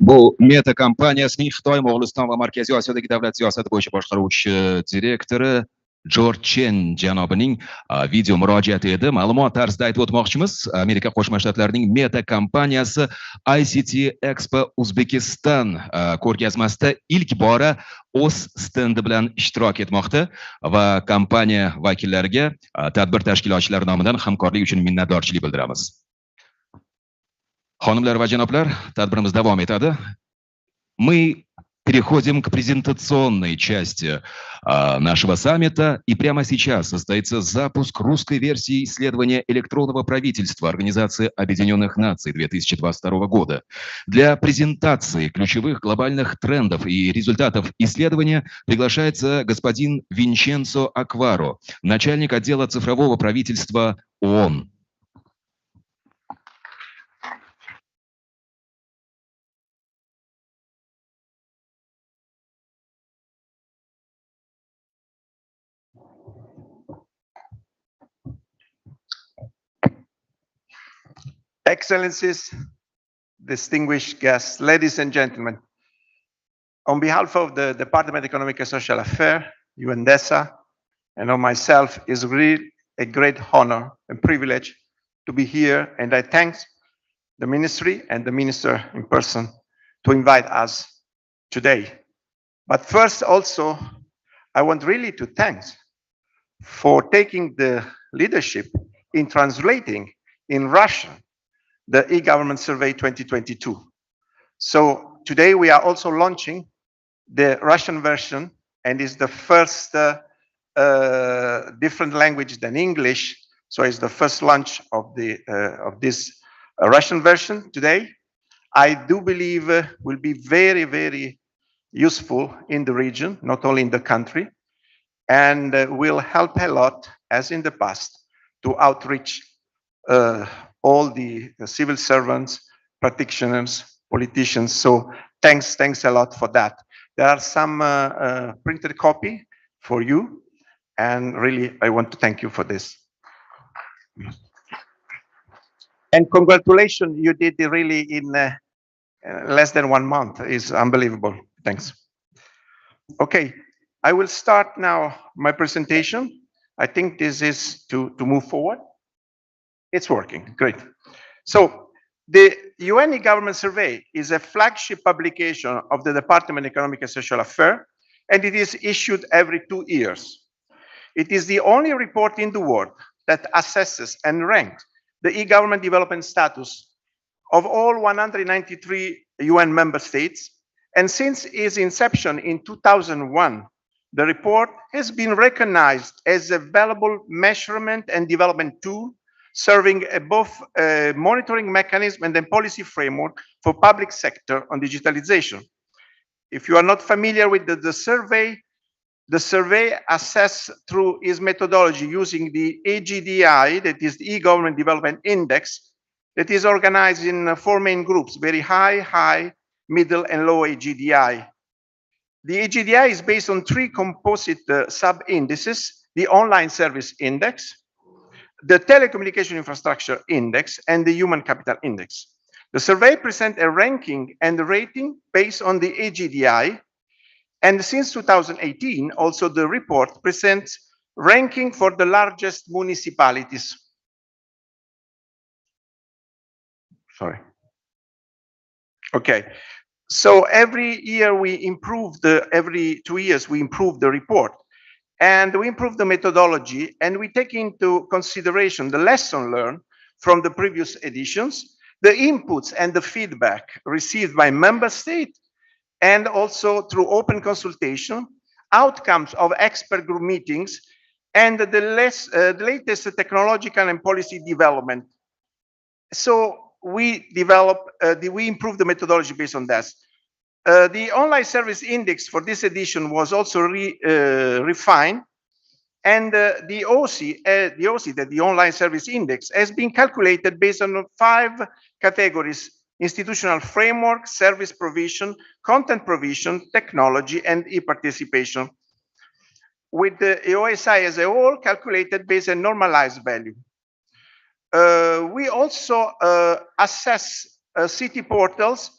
Bu Meta kompaniyasining Xitoy, Mo'g'uliston va Markaziy Osiyodagi davlat siyosati bo'yicha boshqaruvchi direktori Jorj Chen janobining video murojaati edi. Ma'lumot tarzida aytib o'tmoqchimiz, Amerika Qo'shma Shtatlarining Meta kompaniyasi ICTWEEK Uzbekistan ko'rgazmasida ilk bora o'z stendi bilan ishtirok etmoqda va kompaniya vakillariga tadbir tashkilotchilari nomidan hamkorlik uchun minnatdorchilik bildiramiz. Xonimlar va janoblar, tadbirimiz davom etadi. Мы переходим к презентационной части нашего саммита, и прямо сейчас состоится запуск русской версии исследования электронного правительства Организации Объединенных Наций 2022 года. Для презентации ключевых глобальных трендов и результатов исследования приглашается господин Винченцо Акваро, начальник отдела цифрового правительства ООН. Excellencies, distinguished guests, ladies and gentlemen, on behalf of the Department of Economic and Social Affairs, UNDESA, and on myself, it's really a great honor and privilege to be here, and I thank the ministry and the minister in person to invite us today. But first also, I want really to thank for taking the leadership in translating in Russian the e-government survey 2022. So today we are also launching the Russian version, and it's the first different language than English. So it's the first launch of this Russian version today. I do believe will be very, very useful in the region, not only in the country, and will help a lot, as in the past, to outreach all the civil servants, practitioners, politicians. So thanks a lot for that. There are some printed copy for you, and really I want to thank you for this. And congratulations, you did it really in less than 1 month. It's unbelievable. Thanks. Okay, I will start now my presentation. I think this is to move forward. It's working, great. So the UN e-government survey is a flagship publication of the Department of Economic and Social Affairs, and it is issued every 2 years. It is the only report in the world that assesses and ranks the e-government development status of all 193 UN member states. And since its inception in 2001, the report has been recognized as a valuable measurement and development tool, serving both a monitoring mechanism and a policy framework for public sector on digitalization. If you are not familiar with the survey assessed through its methodology using the AGDI, that is the E-Government Development Index, that is organized in 4 main groups: very high, middle, and low AGDI. The AGDI is based on 3 composite sub-indices: the Online Service Index, the Telecommunication Infrastructure Index, and the Human Capital Index. The survey presents a ranking and rating based on the AGDI, and since 2018, also the report presents ranking for the largest municipalities. Sorry. Okay. So every year we improve every 2 years we improve the report, and we improve the methodology, and we take into consideration the lesson learned from the previous editions, the inputs and the feedback received by member states, and also through open consultation, outcomes of expert group meetings, and the latest technological and policy development. So we improve the methodology based on that. The Online Service Index for this edition was also refined, and the Online Service Index, has been calculated based on 5 categories: institutional framework, service provision, content provision, technology, and e-participation, with the OSI as a whole calculated based on normalized value. We also assess city portals,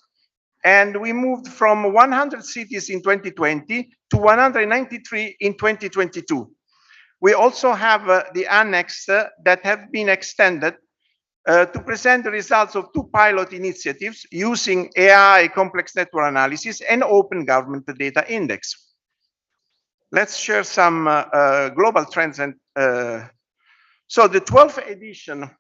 and we moved from 100 cities in 2020 to 193 in 2022. We also have the annex that have been extended to present the results of 2 pilot initiatives using AI complex network analysis and Open Government Data Index. Let's share some global trends. And so the 12th edition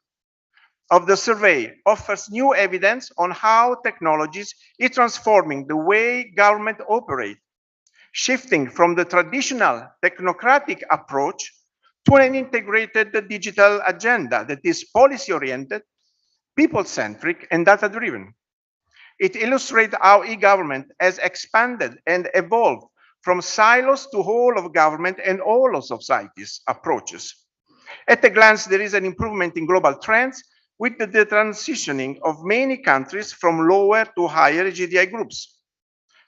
of the survey offers new evidence on how technologies is transforming the way government operate, shifting from the traditional technocratic approach to an integrated digital agenda that is policy-oriented, people-centric, and data-driven. It illustrates how e-government has expanded and evolved from silos to whole of government and all of society's approaches. At a glance, there is an improvement in global trends with the transitioning of many countries from lower to higher GDI groups.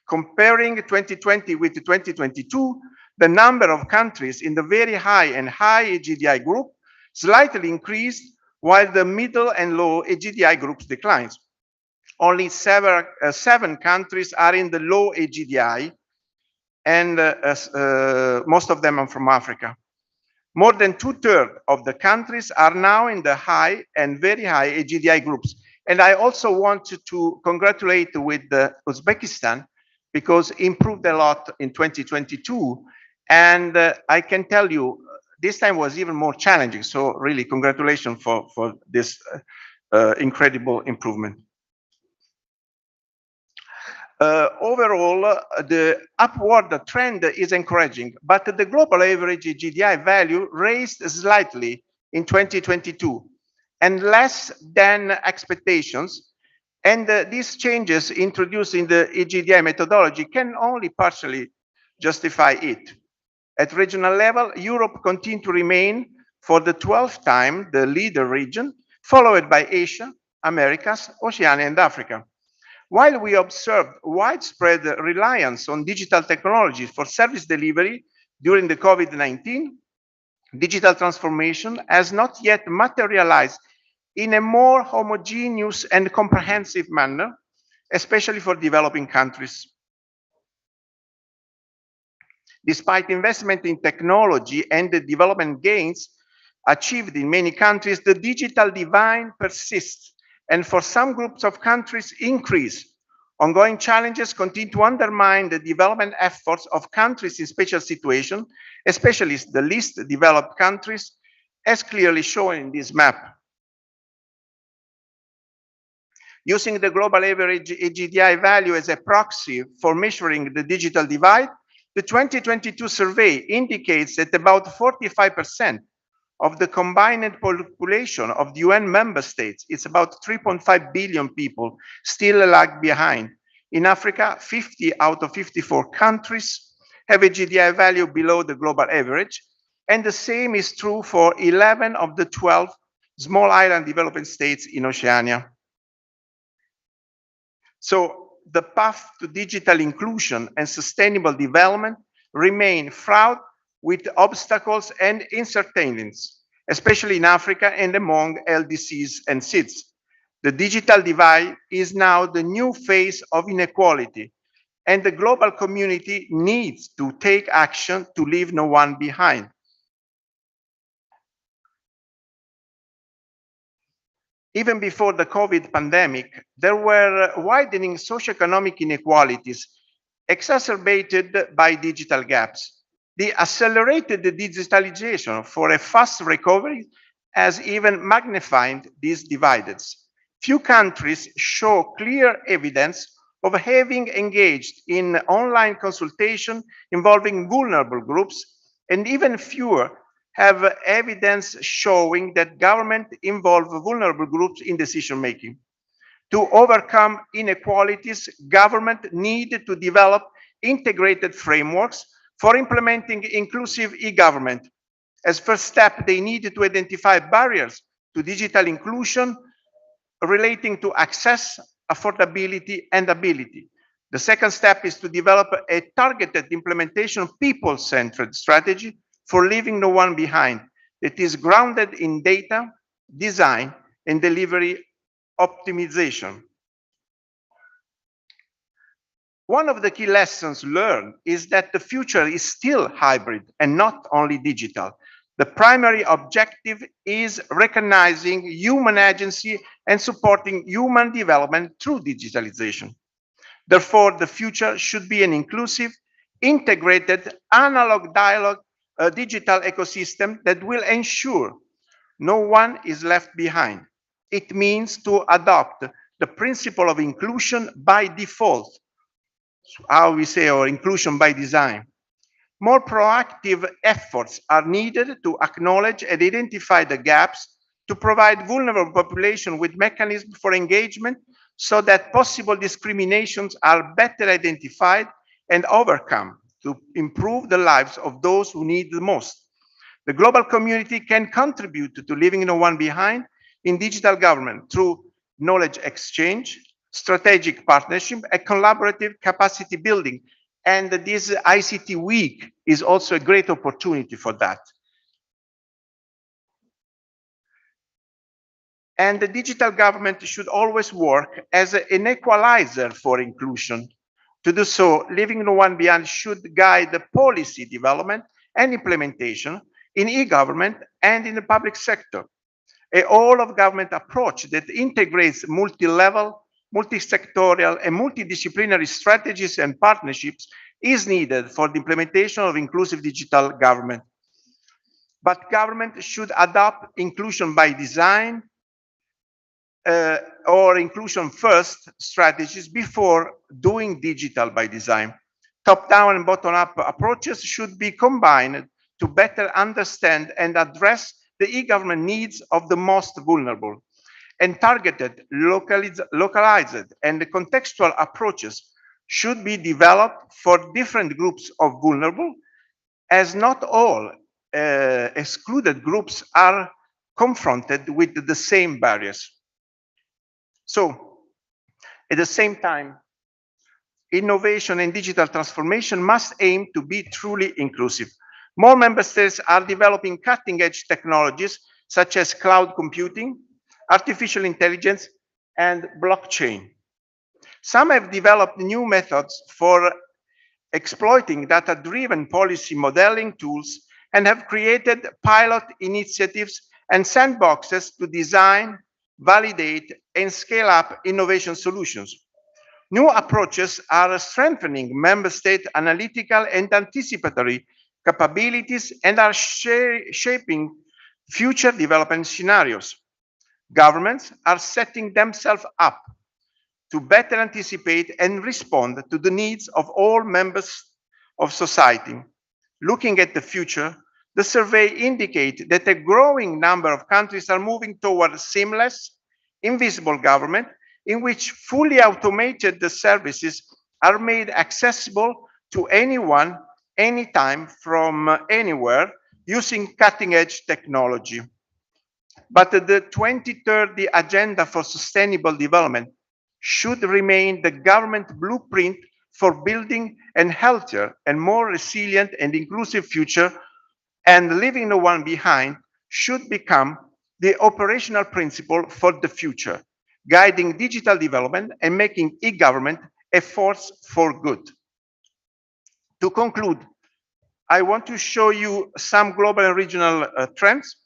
Comparing 2020 with 2022, the number of countries in the very high and high AGDI group slightly increased, while the middle and low AGDI groups declines. Only 7 countries are in the low AGDI, and most of them are from Africa. More than 2/3 of the countries are now in the high and very high AGDI groups. And I also want to congratulate with Uzbekistan, because improved a lot in 2022. And I can tell you, this time was even more challenging. So really, congratulations for this incredible improvement. Overall, the upward trend is encouraging, but the global average GDI value raised slightly in 2022 and less than expectations. And these changes introduced in the EGDI methodology can only partially justify it. At regional level, Europe continued to remain for the 12th time the leader region, followed by Asia, Americas, Oceania, and Africa. While we observed widespread reliance on digital technologies for service delivery during the COVID-19, digital transformation has not yet materialized in a more homogeneous and comprehensive manner, especially for developing countries. Despite investment in technology and the development gains achieved in many countries, the digital divide persists, and for some groups of countries increase. Ongoing challenges continue to undermine the development efforts of countries in special situations, especially the least developed countries, as clearly shown in this map. Using the global average GDI value as a proxy for measuring the digital divide, the 2022 survey indicates that about 45% of the combined population of the UN member states, it's about 3.5 billion people, still lag behind. In Africa, 50 out of 54 countries have a GDI value below the global average, and the same is true for 11 of the 12 small island developing states in Oceania. So the path to digital inclusion and sustainable development remain fraught with obstacles and uncertainties, especially in Africa and among LDCs and SIDS. The digital divide is now the new face of inequality, and the global community needs to take action to leave no one behind. Even before the COVID pandemic, there were widening socioeconomic inequalities exacerbated by digital gaps. The accelerated digitalization for a fast recovery has even magnified these divides. Few countries show clear evidence of having engaged in online consultation involving vulnerable groups, and even fewer have evidence showing that government involve vulnerable groups in decision making. To overcome inequalities, government need to develop integrated frameworks for implementing inclusive e-government. As first step, they need to identify barriers to digital inclusion relating to access, affordability, and ability. The second step is to develop a targeted implementation people-centered strategy for leaving no one behind. It is grounded in data, design, and delivery optimization. One of the key lessons learned is that the future is still hybrid and not only digital. The primary objective is recognizing human agency and supporting human development through digitalization. Therefore, the future should be an inclusive, integrated, analog dialogue, digital ecosystem that will ensure no one is left behind. It means to adopt the principle of inclusion by default, how we say, or inclusion by design. More proactive efforts are needed to acknowledge and identify the gaps, to provide vulnerable population with mechanisms for engagement so that possible discriminations are better identified and overcome to improve the lives of those who need the most. The global community can contribute to leaving no one behind in digital government through knowledge exchange, strategic partnership, and collaborative capacity building. And this ICT week is also a great opportunity for that. And the digital government should always work as an equalizer for inclusion. To do so, leaving no one behind should guide the policy development and implementation in e-government and in the public sector. A all-of-government approach that integrates multi-level, multi-sectorial, and multidisciplinary strategies and partnerships is needed for the implementation of inclusive digital government. But government should adopt inclusion by design or inclusion first strategies before doing digital by design. Top-down and bottom-up approaches should be combined to better understand and address the e-government needs of the most vulnerable. And targeted, localized, and contextual approaches should be developed for different groups of vulnerable, as not all excluded groups are confronted with the same barriers. So, at the same time, innovation and digital transformation must aim to be truly inclusive. More member states are developing cutting-edge technologies such as cloud computing, artificial intelligence, and blockchain. Some have developed new methods for exploiting data-driven policy modeling tools and have created pilot initiatives and sandboxes to design, validate, and scale up innovation solutions. New approaches are strengthening member state analytical and anticipatory capabilities and are shaping future development scenarios. Governments are setting themselves up to better anticipate and respond to the needs of all members of society. Looking at the future, the survey indicates that a growing number of countries are moving toward seamless, invisible government in which fully automated services are made accessible to anyone, anytime, from anywhere, using cutting-edge technology. But the 2030 Agenda for Sustainable Development should remain the government blueprint for building a healthier and more resilient and inclusive future, and leaving no one behind should become the operational principle for the future, guiding digital development and making e-government a force for good. To conclude, I want to show you some global and regional trends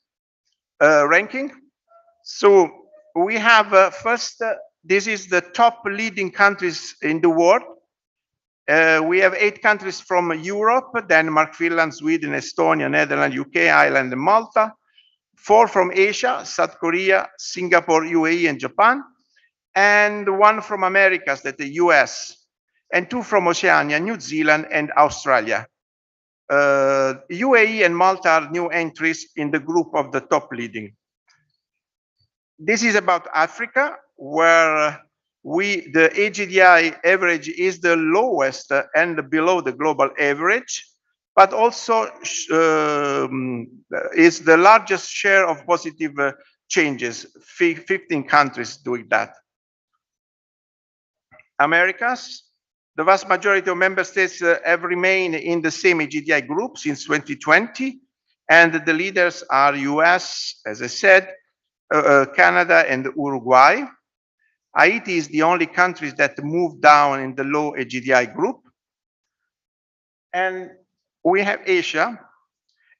ranking. So we have first, this is the top leading countries in the world. We have 8 countries from Europe: Denmark, Finland, Sweden, Estonia, Netherlands, UK, Ireland, and Malta. 4 from Asia: South Korea, Singapore, UAE, and Japan. And 1 from Americas, that's the US. And 2 from Oceania: New Zealand and Australia. UAE and Malta are new entries in the group of the top leading. This is about Africa, where the AGDI average is the lowest and below the global average, but also is the largest share of positive changes, 15 countries doing that. Americas, the vast majority of member states have remained in the same AGDI group since 2020, and the leaders are US, as I said, Canada, and Uruguay. Haiti is the only country that moved down in the low AGDI group. And we have Asia.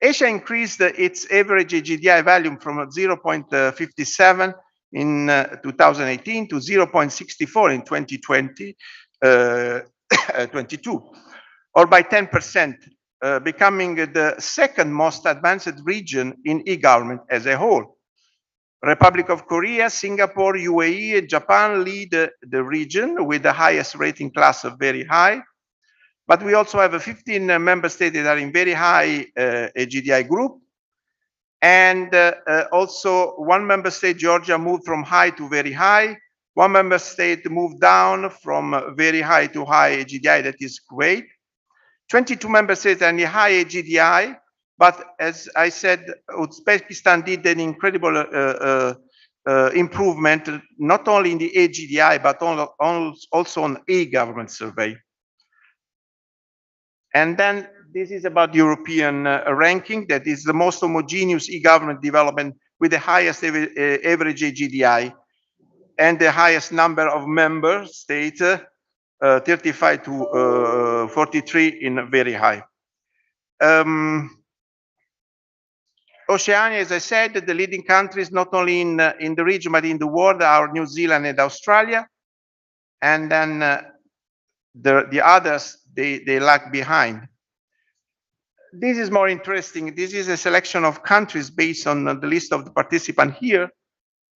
Asia increased its average AGDI value from 0.57 in 2018 to 0.64 in 2022, or by 10%, becoming the second most advanced region in e-government as a whole. Republic of Korea, Singapore, UAE, and Japan lead the region with the highest rating class of very high. But we also have 15 member states that are in very high AGDI group. And also 1 member state, Georgia, moved from high to very high. 1 member state moved down from very high to high AGDI, that is Kuwait. 22 member states are in the high AGDI. But as I said, Uzbekistan did an incredible improvement, not only in the AGDI, but also on e-government survey. And then this is about European ranking, that is the most homogeneous e-government development with the highest average AGDI and the highest number of member states, 35 to 43 in very high. Oceania, as I said, the leading countries not only in the region but in the world are New Zealand and Australia, and then the others they lag behind. This is more interesting. This is a selection of countries based on the list of the participants here,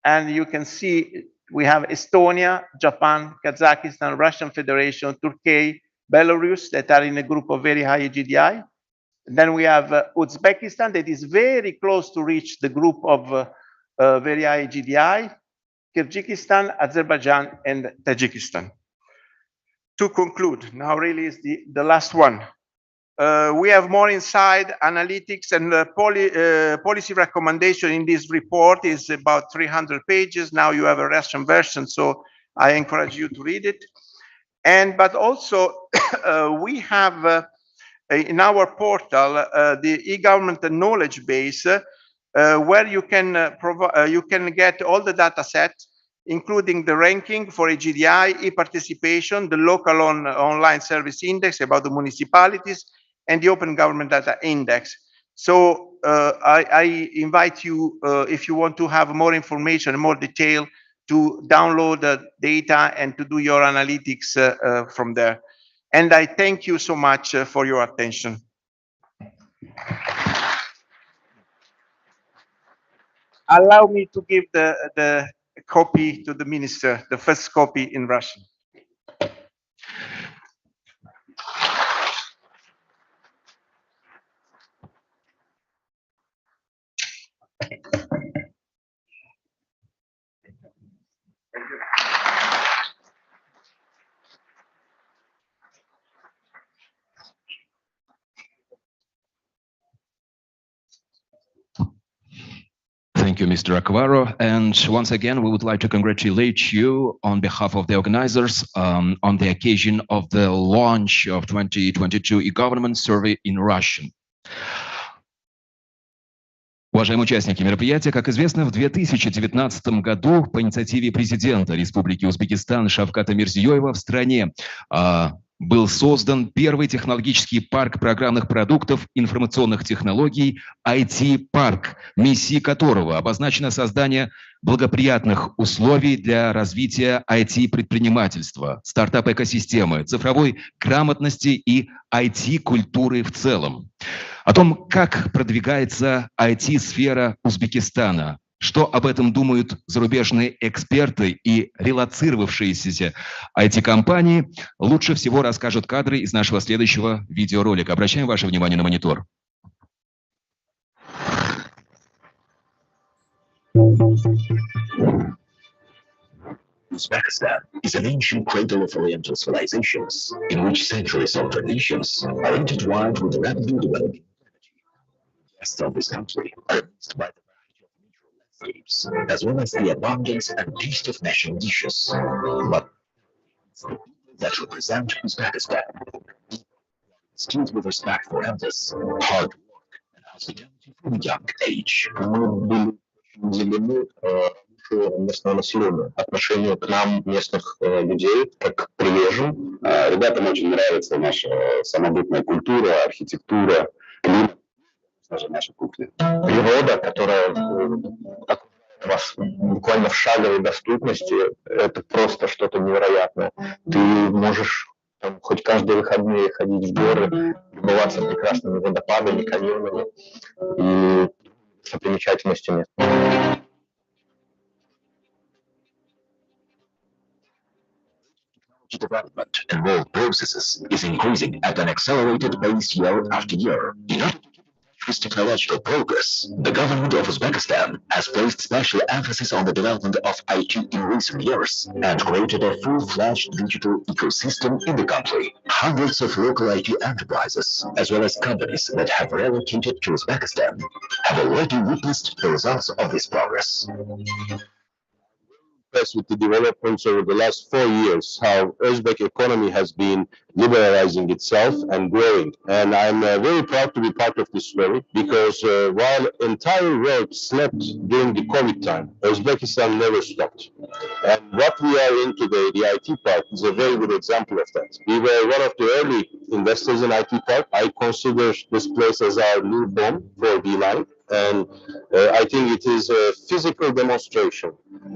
and you can see we have Estonia, Japan, Kazakhstan, Russian Federation, Turkey, Belarus that are in a group of very high AGDI. Then we have Uzbekistan that is very close to reach the group of very high AGDI, Kyrgyzstan, Azerbaijan, and Tajikistan. To conclude, now really is the last one. We have more insight, analytics, and policy recommendation in this report. Is about 300 pages. Now you have a Russian version, so I encourage you to read it. But also we have in our portal the e-government knowledge base, where you can get all the data sets, including the ranking for EGDI, e-participation, the local online service index about the municipalities, and the open government data index. So I invite you, if you want to have more information, more detail, to download the data and to do your analytics from there. And I thank you so much for your attention. Allow me to give the copy to the minister, the first copy in Russian. Thank you, Mr. Akvaro. And once again, we would like to congratulate you on behalf of the organizers on the occasion of the launch of 2022 e-government survey in Russian. Уважаемые участники мероприятия, как известно, в 2019 году по инициативе президента Республики Узбекистан Шавката Мирзиёева в стране был создан первый технологический парк программных продуктов информационных технологий IT-парк, миссией которого обозначено создание благоприятных условий для развития IT-предпринимательства, стартап-экосистемы, цифровой грамотности и IT-культуры в целом. О том, как продвигается IT-сфера Узбекистана, что об этом думают зарубежные эксперты и релоцировавшиеся IT-компании, лучше всего расскажут кадры из нашего следующего видеоролика. Обращаем ваше внимание на монитор. Uzbekistan is an ancient cradle of Oriental civilizations, in which centuries of traditions are intertwined with rapidly developing technology. Guests of this country are amazed by the variety of natural landscapes, as well as the abundance and taste of national dishes. But that represent Uzbekistan, skilled with respect for elders, hard work, and hospitality from a young age. Местного населения, отношению к нам, местных людей, как к приезжим. Ребятам очень нравится наша самобытная культура, архитектура, климат, даже наша кухня. Природа, которая окружает вас буквально в шаговой доступности, это просто что-то невероятное. Ты можешь хоть каждые выходные ходить в горы, любоваться прекрасными водопадами, каньонами и достопримечательностями. Development and world processes is increasing at an accelerated pace year after year. In order to keep in touch with technological progress, the government of Uzbekistan has placed special emphasis on the development of IT in recent years and created a full-fledged digital ecosystem in the country. Hundreds of local IT enterprises, as well as companies that have relocated to Uzbekistan, have already witnessed the results of this progress. Impressed with the developments over the last 4 years, how Uzbek economy has been liberalizing itself and growing. And I'm very proud to be part of this story because while entire world slept during the COVID time, Uzbekistan never stopped. And what we are in today, the IT park, is a very good example of that. We were one of the early investors in IT park. I consider this place as our new home for B9. And I think it is a physical demonstration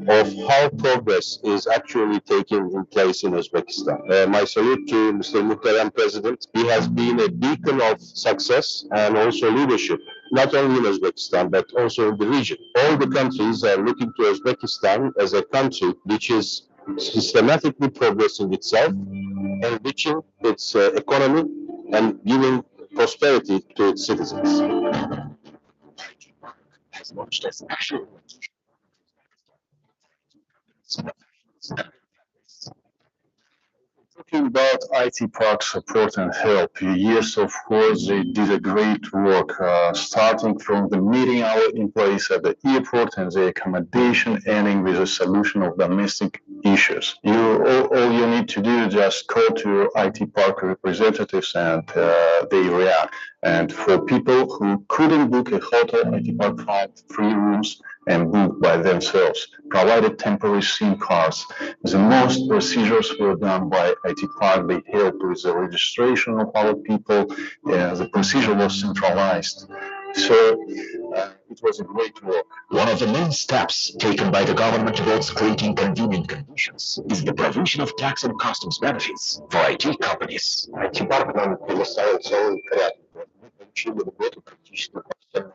of how progress is actually taking place in Uzbekistan. My salute to Mr. Muhtaram President. He has been a beacon of success and also leadership, not only in Uzbekistan, but also in the region. All the countries are looking to Uzbekistan as a country which is systematically progressing itself, enriching its economy and giving prosperity to its citizens. Has launched a special Talking about IT Park support and help. Yes, of course, they did a great work, starting from the meeting our employees at the airport and the accommodation, ending with a solution of domestic issues. All you need to do is just call to your IT Park representatives and they react. And for people who couldn't book a hotel, IT Park found free rooms and booked by themselves, provided temporary SIM cards. The most procedures were done by IT Park. They helped with the registration of our people. The procedure was centralized. So it was a great work. One of the main steps taken by the government towards creating convenient conditions is the provision of tax and customs benefits for IT companies. IT Park нам предоставил целый ряд. Мы получили льготы практически по всем.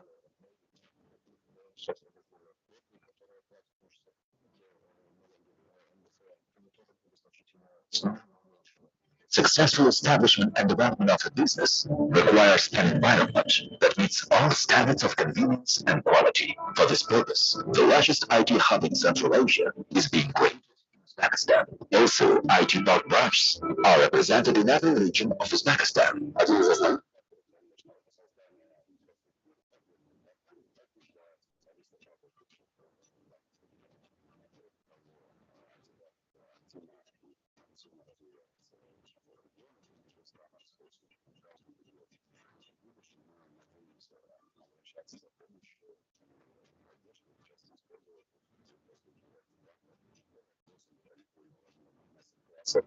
Successful establishment and development of a business requires an environment that meets all standards of convenience and quality. For this purpose, the largest IT hub in Central Asia is being created in Uzbekistan. Also, IT Park branches are represented in every region of Uzbekistan.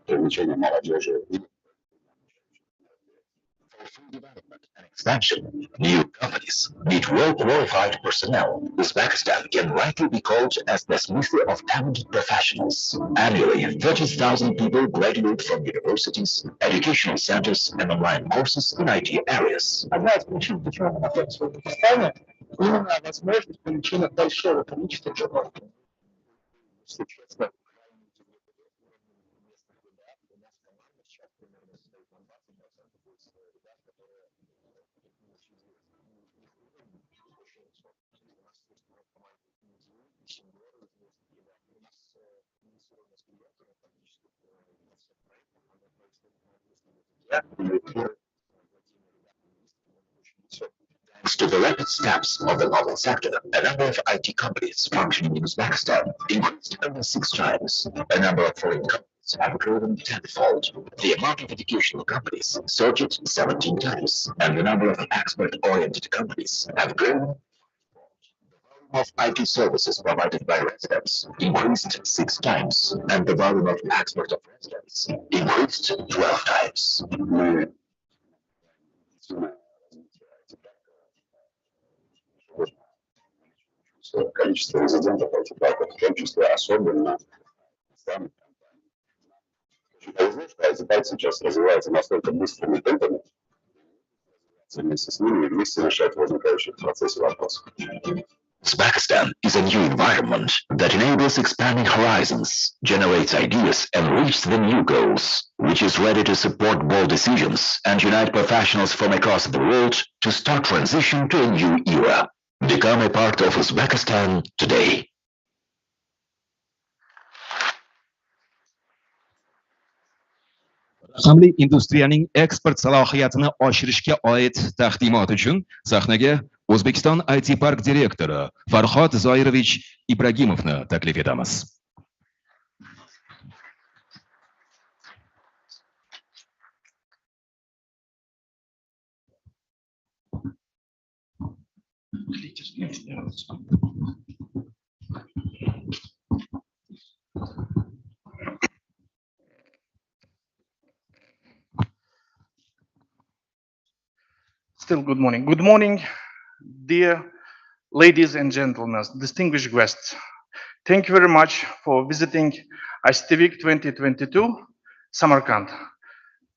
Привлечение молодежи. Development and expansion, new companies need well-qualified personnel. Uzbekistan can rightly be called as the smithy of talented professionals. Annually, 30,000 people graduate from universities, educational centers, and online courses in IT areas. Одна из причин, почему мы находимся в Узбекистане, именно возможность получения большого количества журналов. Если честно, Thanks to the rapid steps of the mobile sector, a number of IT companies functioning in Uzbekistan increased over 6 times. A number of foreign companies have grown tenfold. The amount of educational companies surged 17 times, and the number of export-oriented companies have grown. Of IT services provided by residents increased 6 times, and the volume of export of residents increased 12 times. Количество резидентов этих парков, в том числе особенно сами компании. Эти парки сейчас развиваются настолько быстрыми темпами, вместе с ними вместе решать возникающие в процессе вопросы. Uzbekistan is a new environment that enables expanding horizons, generates ideas, and reaches the new goals, which is ready to support bold decisions and unite professionals from across the world to start transition to a new era. Become a part of Uzbekistan today. Raqamli industriyaning eksport salohiyatini oshirishga oid taqdimot uchun sahnaga O'zbekiston IT Park direktori Farhod Zoirovich Ibragimovni taklif etamiz. Still good morning. Good morning, dear ladies and gentlemen, distinguished guests. Thank you very much for visiting ICTWEEK 2022 Samarkand.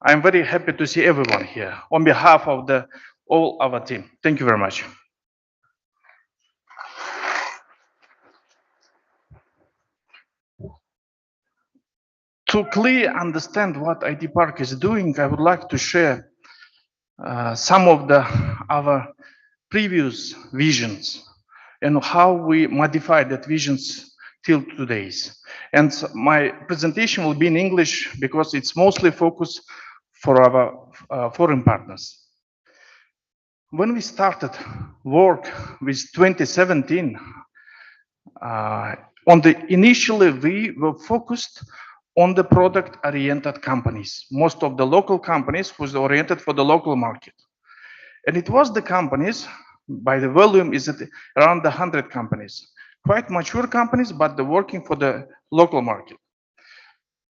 I'm very happy to see everyone here on behalf of all our team. Thank you very much. To clearly understand what IT Park is doing, I would like to share some of our previous visions and how we modified that visions till today's. And my presentation will be in English because it's mostly focused for our foreign partners. When we started work with 2017, initially we were focused on the product-oriented companies. Most of the local companies was oriented for the local market. And it was the companies, by the volume, is it around 100 companies. Quite mature companies, but they're working for the local market.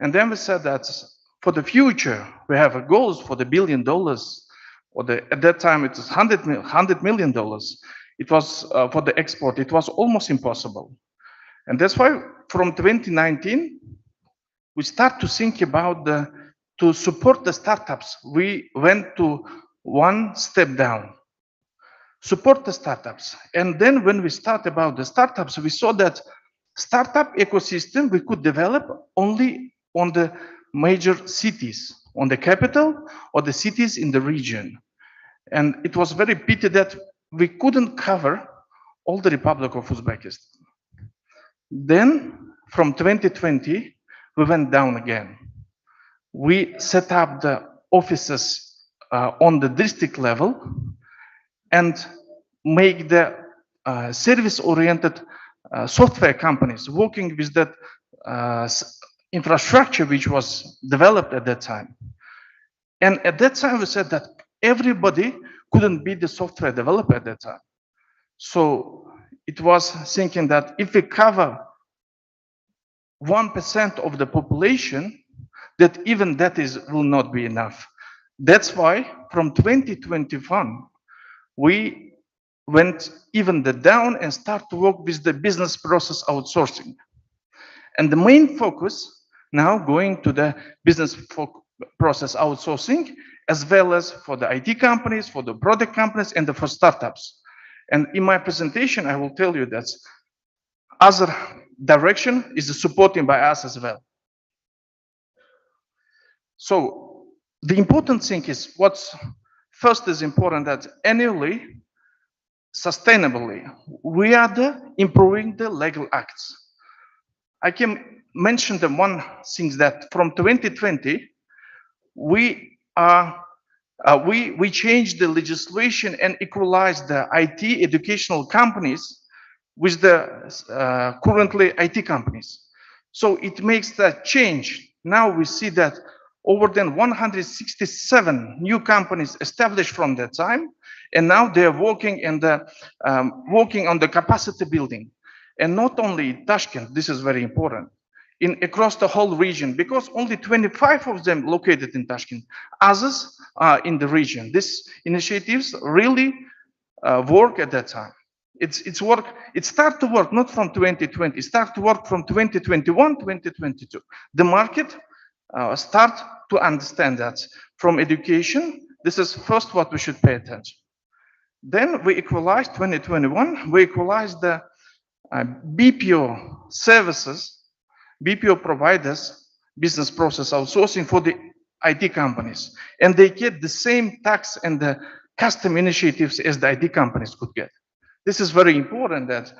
And then we said that for the future, we have a goals for the $1 billion, or at that time it was $100 million. It was for the export, it was almost impossible. And that's why from 2019, we start to think about to support the startups. We went to one step down. Support the startups. And then when we start about the startups, we saw that startup ecosystem we could develop only on the major cities, on the capital or the cities in the region. And it was very pity that we couldn't cover all the Republic of Uzbekistan. Then from 2020, we went down again. We set up the offices on the district level and make the service-oriented software companies working with that infrastructure which was developed at that time. And at that time we said that everybody couldn't be the software developer at that time. So it was thinking that if we cover 1% of the population, that even that will not be enough. That's why from 2021, we went even down and start to work with the business process outsourcing. And the main focus now going to the business process outsourcing, as well as for the IT companies, for the product companies, and for startups. And in my presentation, I will tell you that other direction is supported by us as well. So the important thing is what's first is important that annually, sustainably, we are improving the legal acts. I can mention the one thing that from 2020, we changed the legislation and equalized the IT educational companies with the currently IT companies. So it makes that change. Now we see that over than 167 new companies established from that time, and now they are working in working on the capacity building. And not only Tashkent, this is very important, across the whole region, because only 25 of them located in Tashkent, others are in the region. These initiatives really work at that time. It started to work not from 2020, it started to work from 2021, 2022. The market start to understand that from education, this is first what we should pay attention. Then we equalized 2021, we equalized the BPO services, BPO providers, business process outsourcing for the IT companies. And they get the same tax and the custom initiatives as the IT companies could get. This is very important that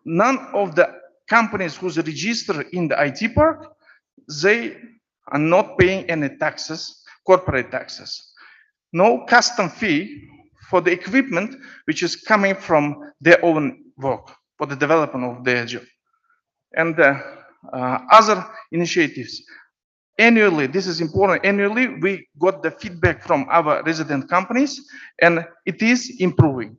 none of the companies who's registered in the IT park, they are not paying any taxes, corporate taxes. No custom fee for the equipment which is coming from their own work for the development of their job. And other initiatives. Annually, this is important, annually we got the feedback from our resident companies and it is improving.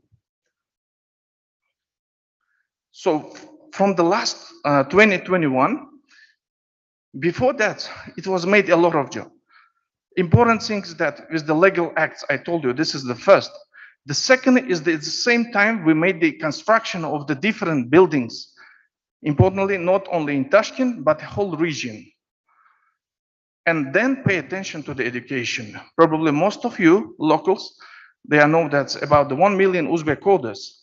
So from the last 2021, before that, it was made a lot of job. Important things that with the legal acts, I told you, this is the first. The second is that at the same time, we made the construction of the different buildings. Importantly, not only in Tashkent, but the whole region. And then pay attention to the education. Probably most of you locals, they know that about the 1 million Uzbek coders.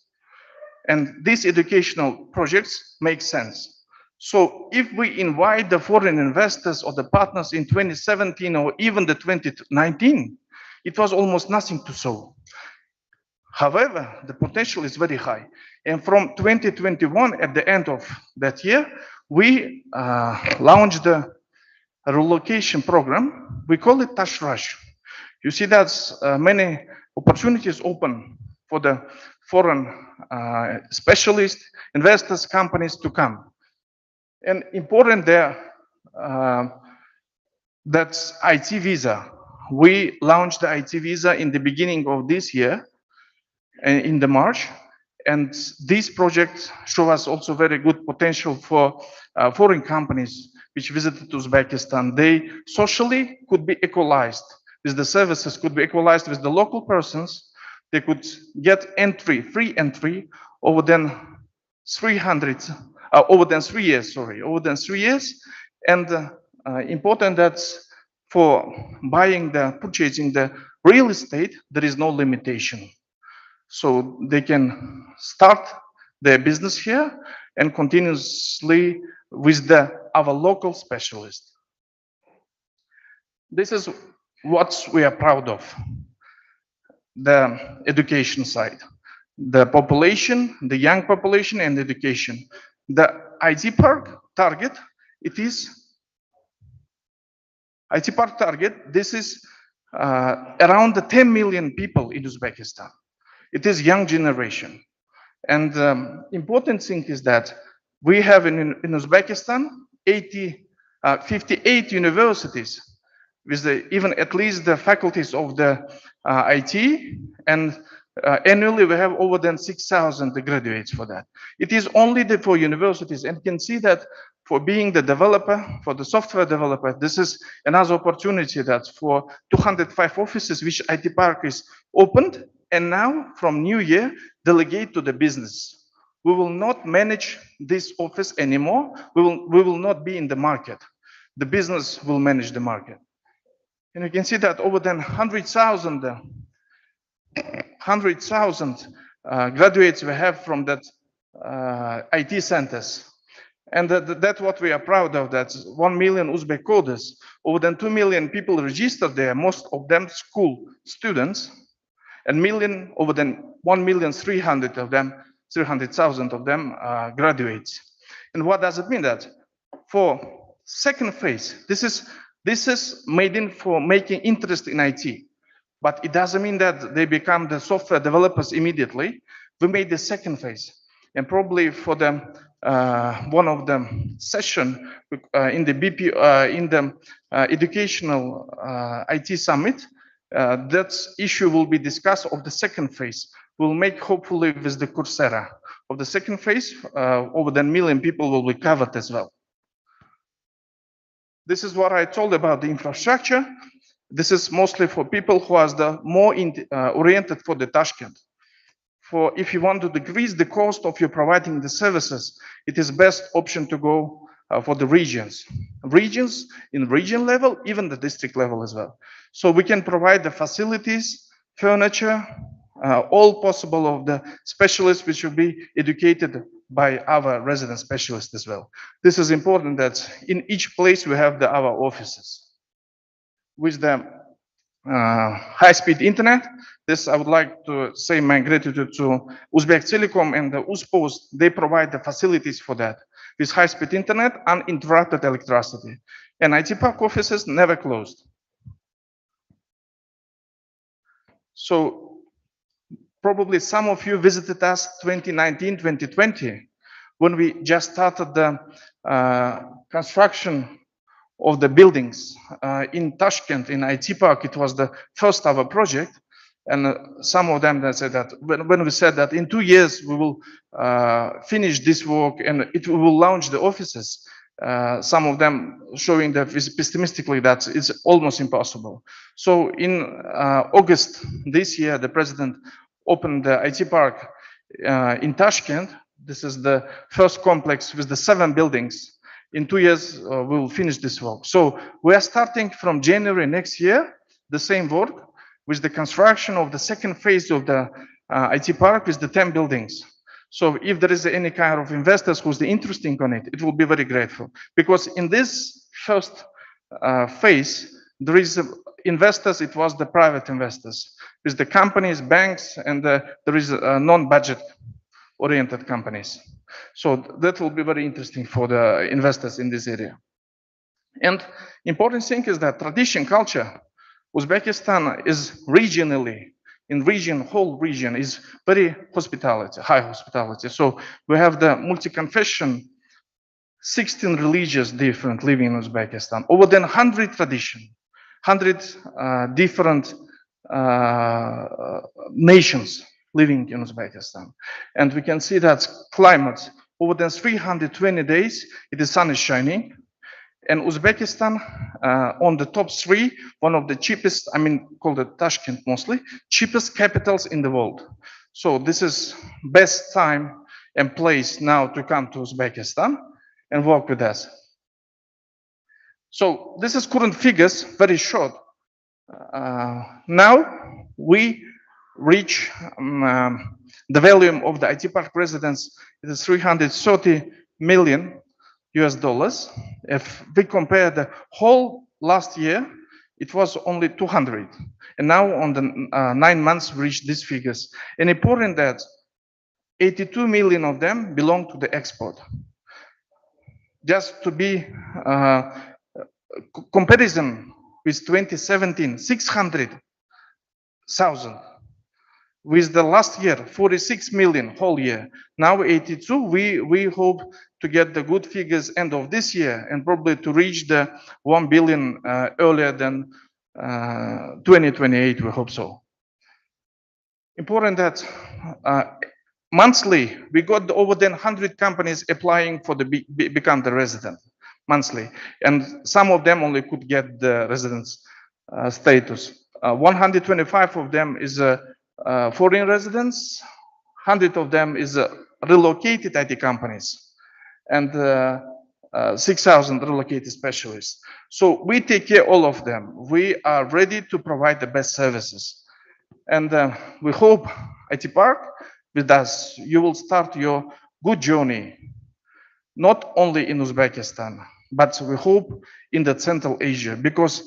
And these educational projects make sense. So if we invite the foreign investors or the partners in 2017 or even the 2019, it was almost nothing to show. However, the potential is very high. And from 2021, at the end of that year, we launched a relocation program. We call it Touch Rush. You see that many opportunities open for the foreign specialists, investors, companies to come. And important there, that's IT visa. We launched the IT visa in the beginning of this year, in the March, and these projects show us also very good potential for foreign companies which visited Uzbekistan. They socially could be equalized with the services, could be equalized with the local persons. They could get entry, free entry over than 3 years. And important that for purchasing the real estate, there is no limitation. So they can start their business here and continuously with our local specialists. This is what we are proud of, the education side, the population, the young population and education. The IT park target, this is around 10 million people in Uzbekistan. It is young generation. And important thing is that we have in Uzbekistan 58 universities with even at least the faculties of the IT, and annually we have over than 6,000 graduates for that. It is only for universities, and you can see that for being the developer, for the software developer, this is another opportunity that for 205 offices which IT Park is opened, and now from new year, delegate to the business. We will not manage this office anymore. We will not be in the market. The business will manage the market. And you can see that over than 100,000 graduates we have from that IT centers. And that's what we are proud of. That's 1 million Uzbek coders. Over than 2 million people registered there, most of them school students, and over than 1,300,000 of them graduates. And what does it mean? That for second phase, this is made in for making interest in IT, but it doesn't mean that they become the software developers immediately. We made the second phase, and probably for the one of the session in the educational IT summit, that issue will be discussed of the second phase. We'll make hopefully with the Coursera of the second phase, over than 1 million people will be covered as well. This is what I told about the infrastructure. This is mostly for people who are the more oriented for the Tashkent. For if you want to decrease the cost of your providing the services, it is best option to go for the regions. Regions in region level, even the district level as well. So we can provide the facilities, furniture, all possible of the specialists which will be educated by our resident specialists as well. This is important that in each place we have our offices. With the high-speed internet, this I would like to say my gratitude to Uzbek Telecom and the Uzpost. They provide the facilities for that. With high-speed internet, uninterrupted electricity. And IT Park offices never closed. So probably some of you visited us 2019, 2020, when we just started the construction of the buildings in Tashkent, in IT Park. It was the first of our project. And some of them that said that when we said that in 2 years we will finish this work and we will launch the offices, some of them showing that pessimistically that it's almost impossible. So in August this year, the president opened the IT Park in Tashkent. This is the first complex with the 7 buildings. In 2 years, we will finish this work. So we are starting from January next year, the same work with the construction of the second phase of the IT Park with the 10 buildings. So if there is any kind of investors who's interested in it, it will be very grateful. Because in this first phase, there is investors, it was the private investors. With the companies, banks, and there is non-budget oriented companies. So that will be very interesting for the investors in this area. And important thing is that tradition culture, Uzbekistan is regionally, whole region is very hospitality, high hospitality. So we have the multi-confession, 16 religious different living in Uzbekistan, over than 100 tradition, 100 different nations living in Uzbekistan. And we can see that climate, over than 320 days, the sun is shining. And Uzbekistan, on the top 3, one of the cheapest, called it Tashkent mostly, cheapest capitals in the world. So this is best time and place now to come to Uzbekistan and work with us. So this is current figures, very short. Now we reach the volume of the IT park residents, it is $330 million. If we compare the whole last year, it was only 200. And now on the 9 months, we reached these figures. And important that 82 million of them belong to the export. Just to be comparison with 2017, 600,000. With the last year, 46 million whole year. Now 82, we hope to get the good figures end of this year and probably to reach the 1 billion earlier than 2028, we hope so. Important that monthly, we got over than 100 companies applying for the become the resident monthly. And some of them only could get the residence status. 125 of them is foreign residents, 100 of them is relocated IT companies, and 6,000 relocated specialists. So we take care of all of them. We are ready to provide the best services. And we hope IT Park with us, you will start your good journey, not only in Uzbekistan, but we hope in the Central Asia, because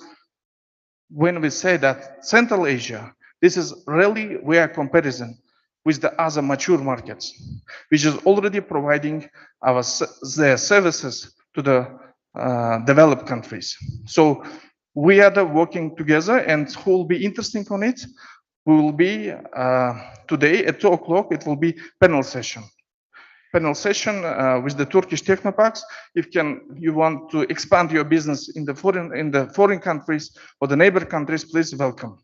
when we say that Central Asia, this is really where comparison with the other mature markets, which is already providing their services to the developed countries. So we are working together, and who will be interesting on it, we will be today at 2 o'clock, it will be panel session. Panel session with the Turkish technoparks. If you want to expand your business in the foreign countries or the neighbor countries, please welcome.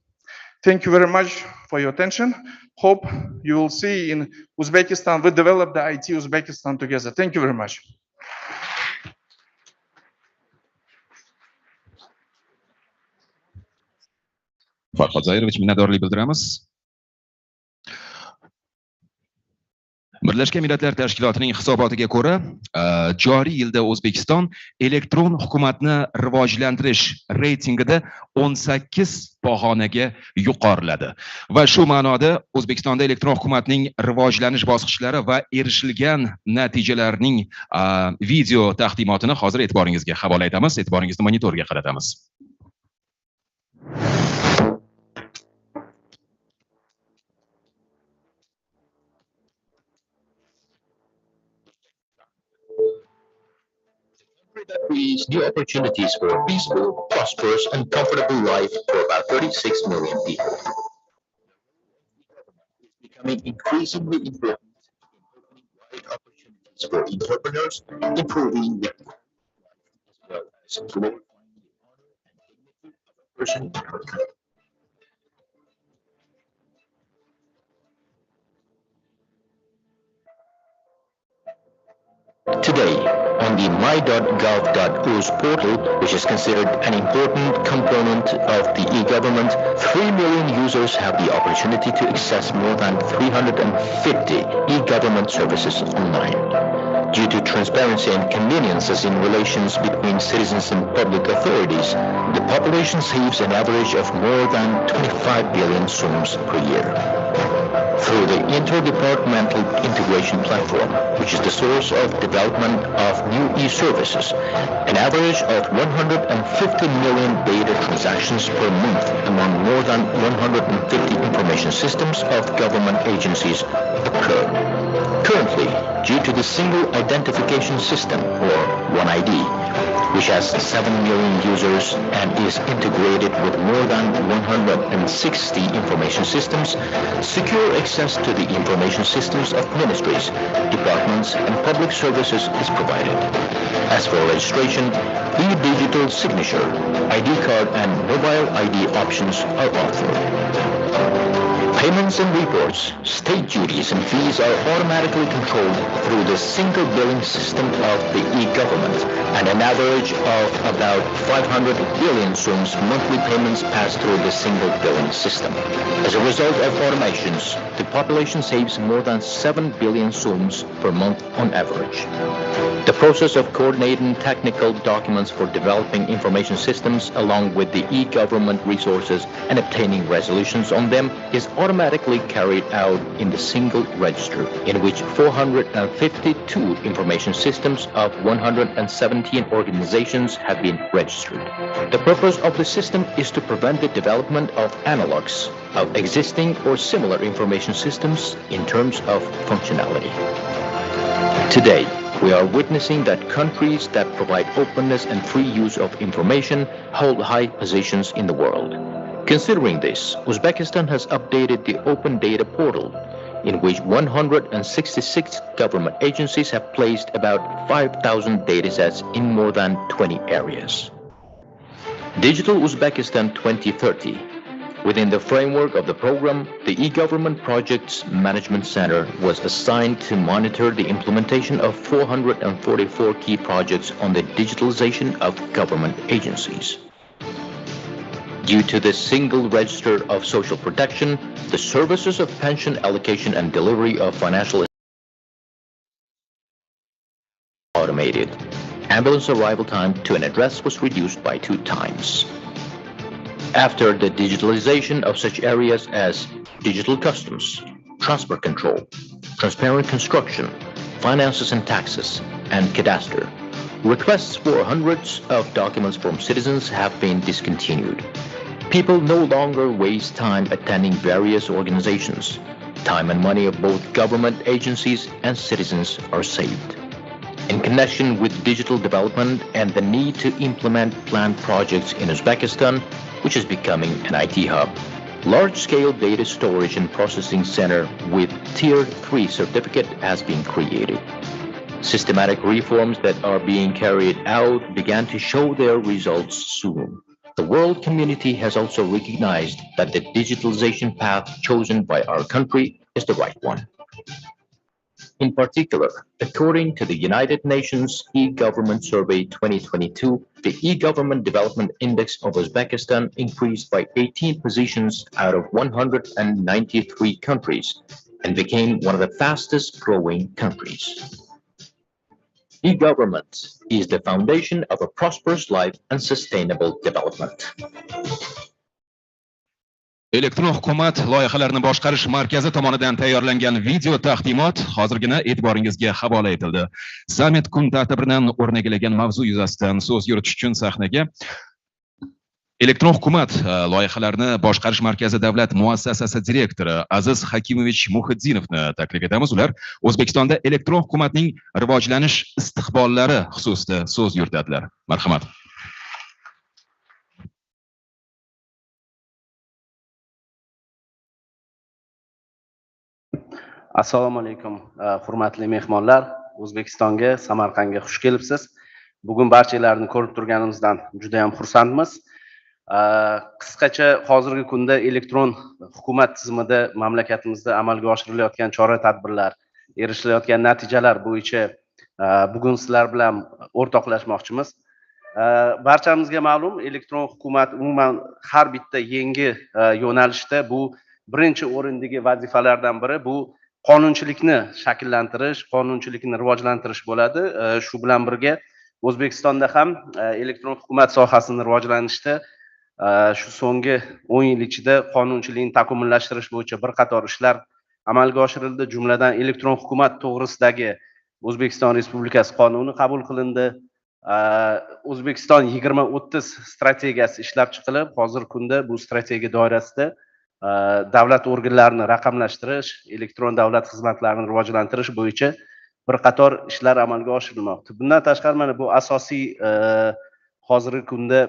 Thank you very much for your attention. Hope you will see in Uzbekistan, we develop the IT Uzbekistan together. Thank you very much. Farhod Zairovich, minnatdorlik bildiramiz. Birlashgan Millatlar Tashkilotining hisobotiga ko'ra, joriy yilda O'zbekiston elektron hukumatni rivojlantirish reytingida 18 pog'onaga yuqoriladi. Va shu ma'noda O'zbekistonda elektron hukumatning rivojlanish bosqichlari va erishilgan natijalarning video taqdimotini hozir e'tiboringizga havola etamiz. E'tiboringizni monitorga qaratamiz. That creates new opportunities for a peaceful, prosperous, and comfortable life for about 36 million people. It's becoming increasingly important in opening wide opportunities for entrepreneurs, improving their life as well as glorifying the honor and dignity of a person in our country. Today, on the my.gov.uz portal, which is considered an important component of the e-government, 3 million users have the opportunity to access more than 350 e-government services online. Due to transparency and conveniences in relations between citizens and public authorities, the population saves an average of more than 25 billion soms per year. through the interdepartmental integration platform, which is the source of development of new e-services, an average of 150 million data transactions per month among more than 150 information systems of government agencies occur. Currently, due to the single identification system, or OneID, which has 7 million users and is integrated with more than 160 information systems, secure access to the information systems of ministries, departments, and public services is provided. As for registration, e-digital signature, ID card, and mobile ID options are offered. Payments and reports, state duties and fees are automatically controlled through the single billing system of the e-government, and an average of about 500 billion soms monthly payments pass through the single billing system. As a result of automations, the population saves more than 7 billion soms per month on average. The process of coordinating technical documents for developing information systems along with the e-government resources and obtaining resolutions on them is automatically carried out in the single register, in which 452 information systems of 117 organizations have been registered. The purpose of the system is to prevent the development of analogs of existing or similar information systems in terms of functionality. Today, we are witnessing that countries that provide openness and free use of information hold high positions in the world. Considering this, Uzbekistan has updated the Open Data Portal, in which 166 government agencies have placed about 5,000 datasets in more than 20 areas. Digital Uzbekistan 2030. Within the framework of the program, the e-government projects management center was assigned to monitor the implementation of 444 key projects on the digitalization of government agencies. Due to the single register of social protection, the services of pension allocation and delivery of financial automated. Ambulance arrival time to an address was reduced by 2 times. After the digitalization of such areas as digital customs, transport control, transparent construction, finances and taxes, and cadastre, requests for hundreds of documents from citizens have been discontinued. People no longer waste time attending various organizations. Time and money of both government agencies and citizens are saved. In connection with digital development and the need to implement planned projects in Uzbekistan, which is becoming an IT hub, large-scale data storage and processing center with Tier 3 certificate has been created. Systematic reforms that are being carried out began to show their results soon. The world community has also recognized that the digitalization path chosen by our country is the right one. In particular, according to the United Nations E-Government Survey 2022, the E-Government Development Index of Uzbekistan increased by 18 positions out of 193 countries and became one of the fastest growing countries. E-government is the foundation of a prosperous life and sustainable development. Elektron hukumat loyihalarini boshqarish markazi tomonidan tayyorlangan video taqdimot hozirgina e'tiboringizga havola etildi. Summit kun tartibidan o'rnatilgan mavzu yuzasidan so'z yuritish uchun sahnaga Elektron hukumat loyihalarini boshqarish markazi davlat muassasasi direktori Aziz Hakimovich Muhiddinovni taklif etamiz. Ular O'zbekistonda elektron hukumatning rivojlanish istiqbollari xususida so'z yuritadilar. Marhamat. Assalomu alaykum, hurmatli mehmonlar. O'zbekistonga, Samarqandga xush kelibsiz. Bugun barchalarni ko'rib turganimizdan juda ham xursandmiz. Qisqacha hozirgi kunda elektron hukumat tizimida mamlakatimizda amalga oshirilayotgan chora-tadbirlar, erishilayotgan natijalar bo'yicha bugun sizlar bilan o'rtoqlashmoqchimiz. Barchamizga ma'lum, elektron hukumat umuman har bitta yangi yo'nalishda bu birinchi o'rindagi vazifalardan biri bu qonunchilikni shakllantirish, qonunchilikni rivojlantirish bo'ladi. Shu bilan birga O'zbekistonda ham elektron hukumat sohasini rivojlanishda shu so'nggi 10 yil ichida qonunchilikni takomillashtirish bo'yicha bir qator ishlar amalga oshirildi. Jumladan elektron hukumat to'g'risidagi O'zbekiston Respublikasi qonuni qabul qilindi. O'zbekiston 2030 strategiyasi ishlab chiqilib, hozirgi kunda bu strategiya doirasida davlat organlarini raqamlashtirish, elektron davlat xizmatlarini rivojlantirish bo'yicha bir qator ishlar amalga oshirilmoqda. Bundan tashqari mana bu asosiy hozirgi kunda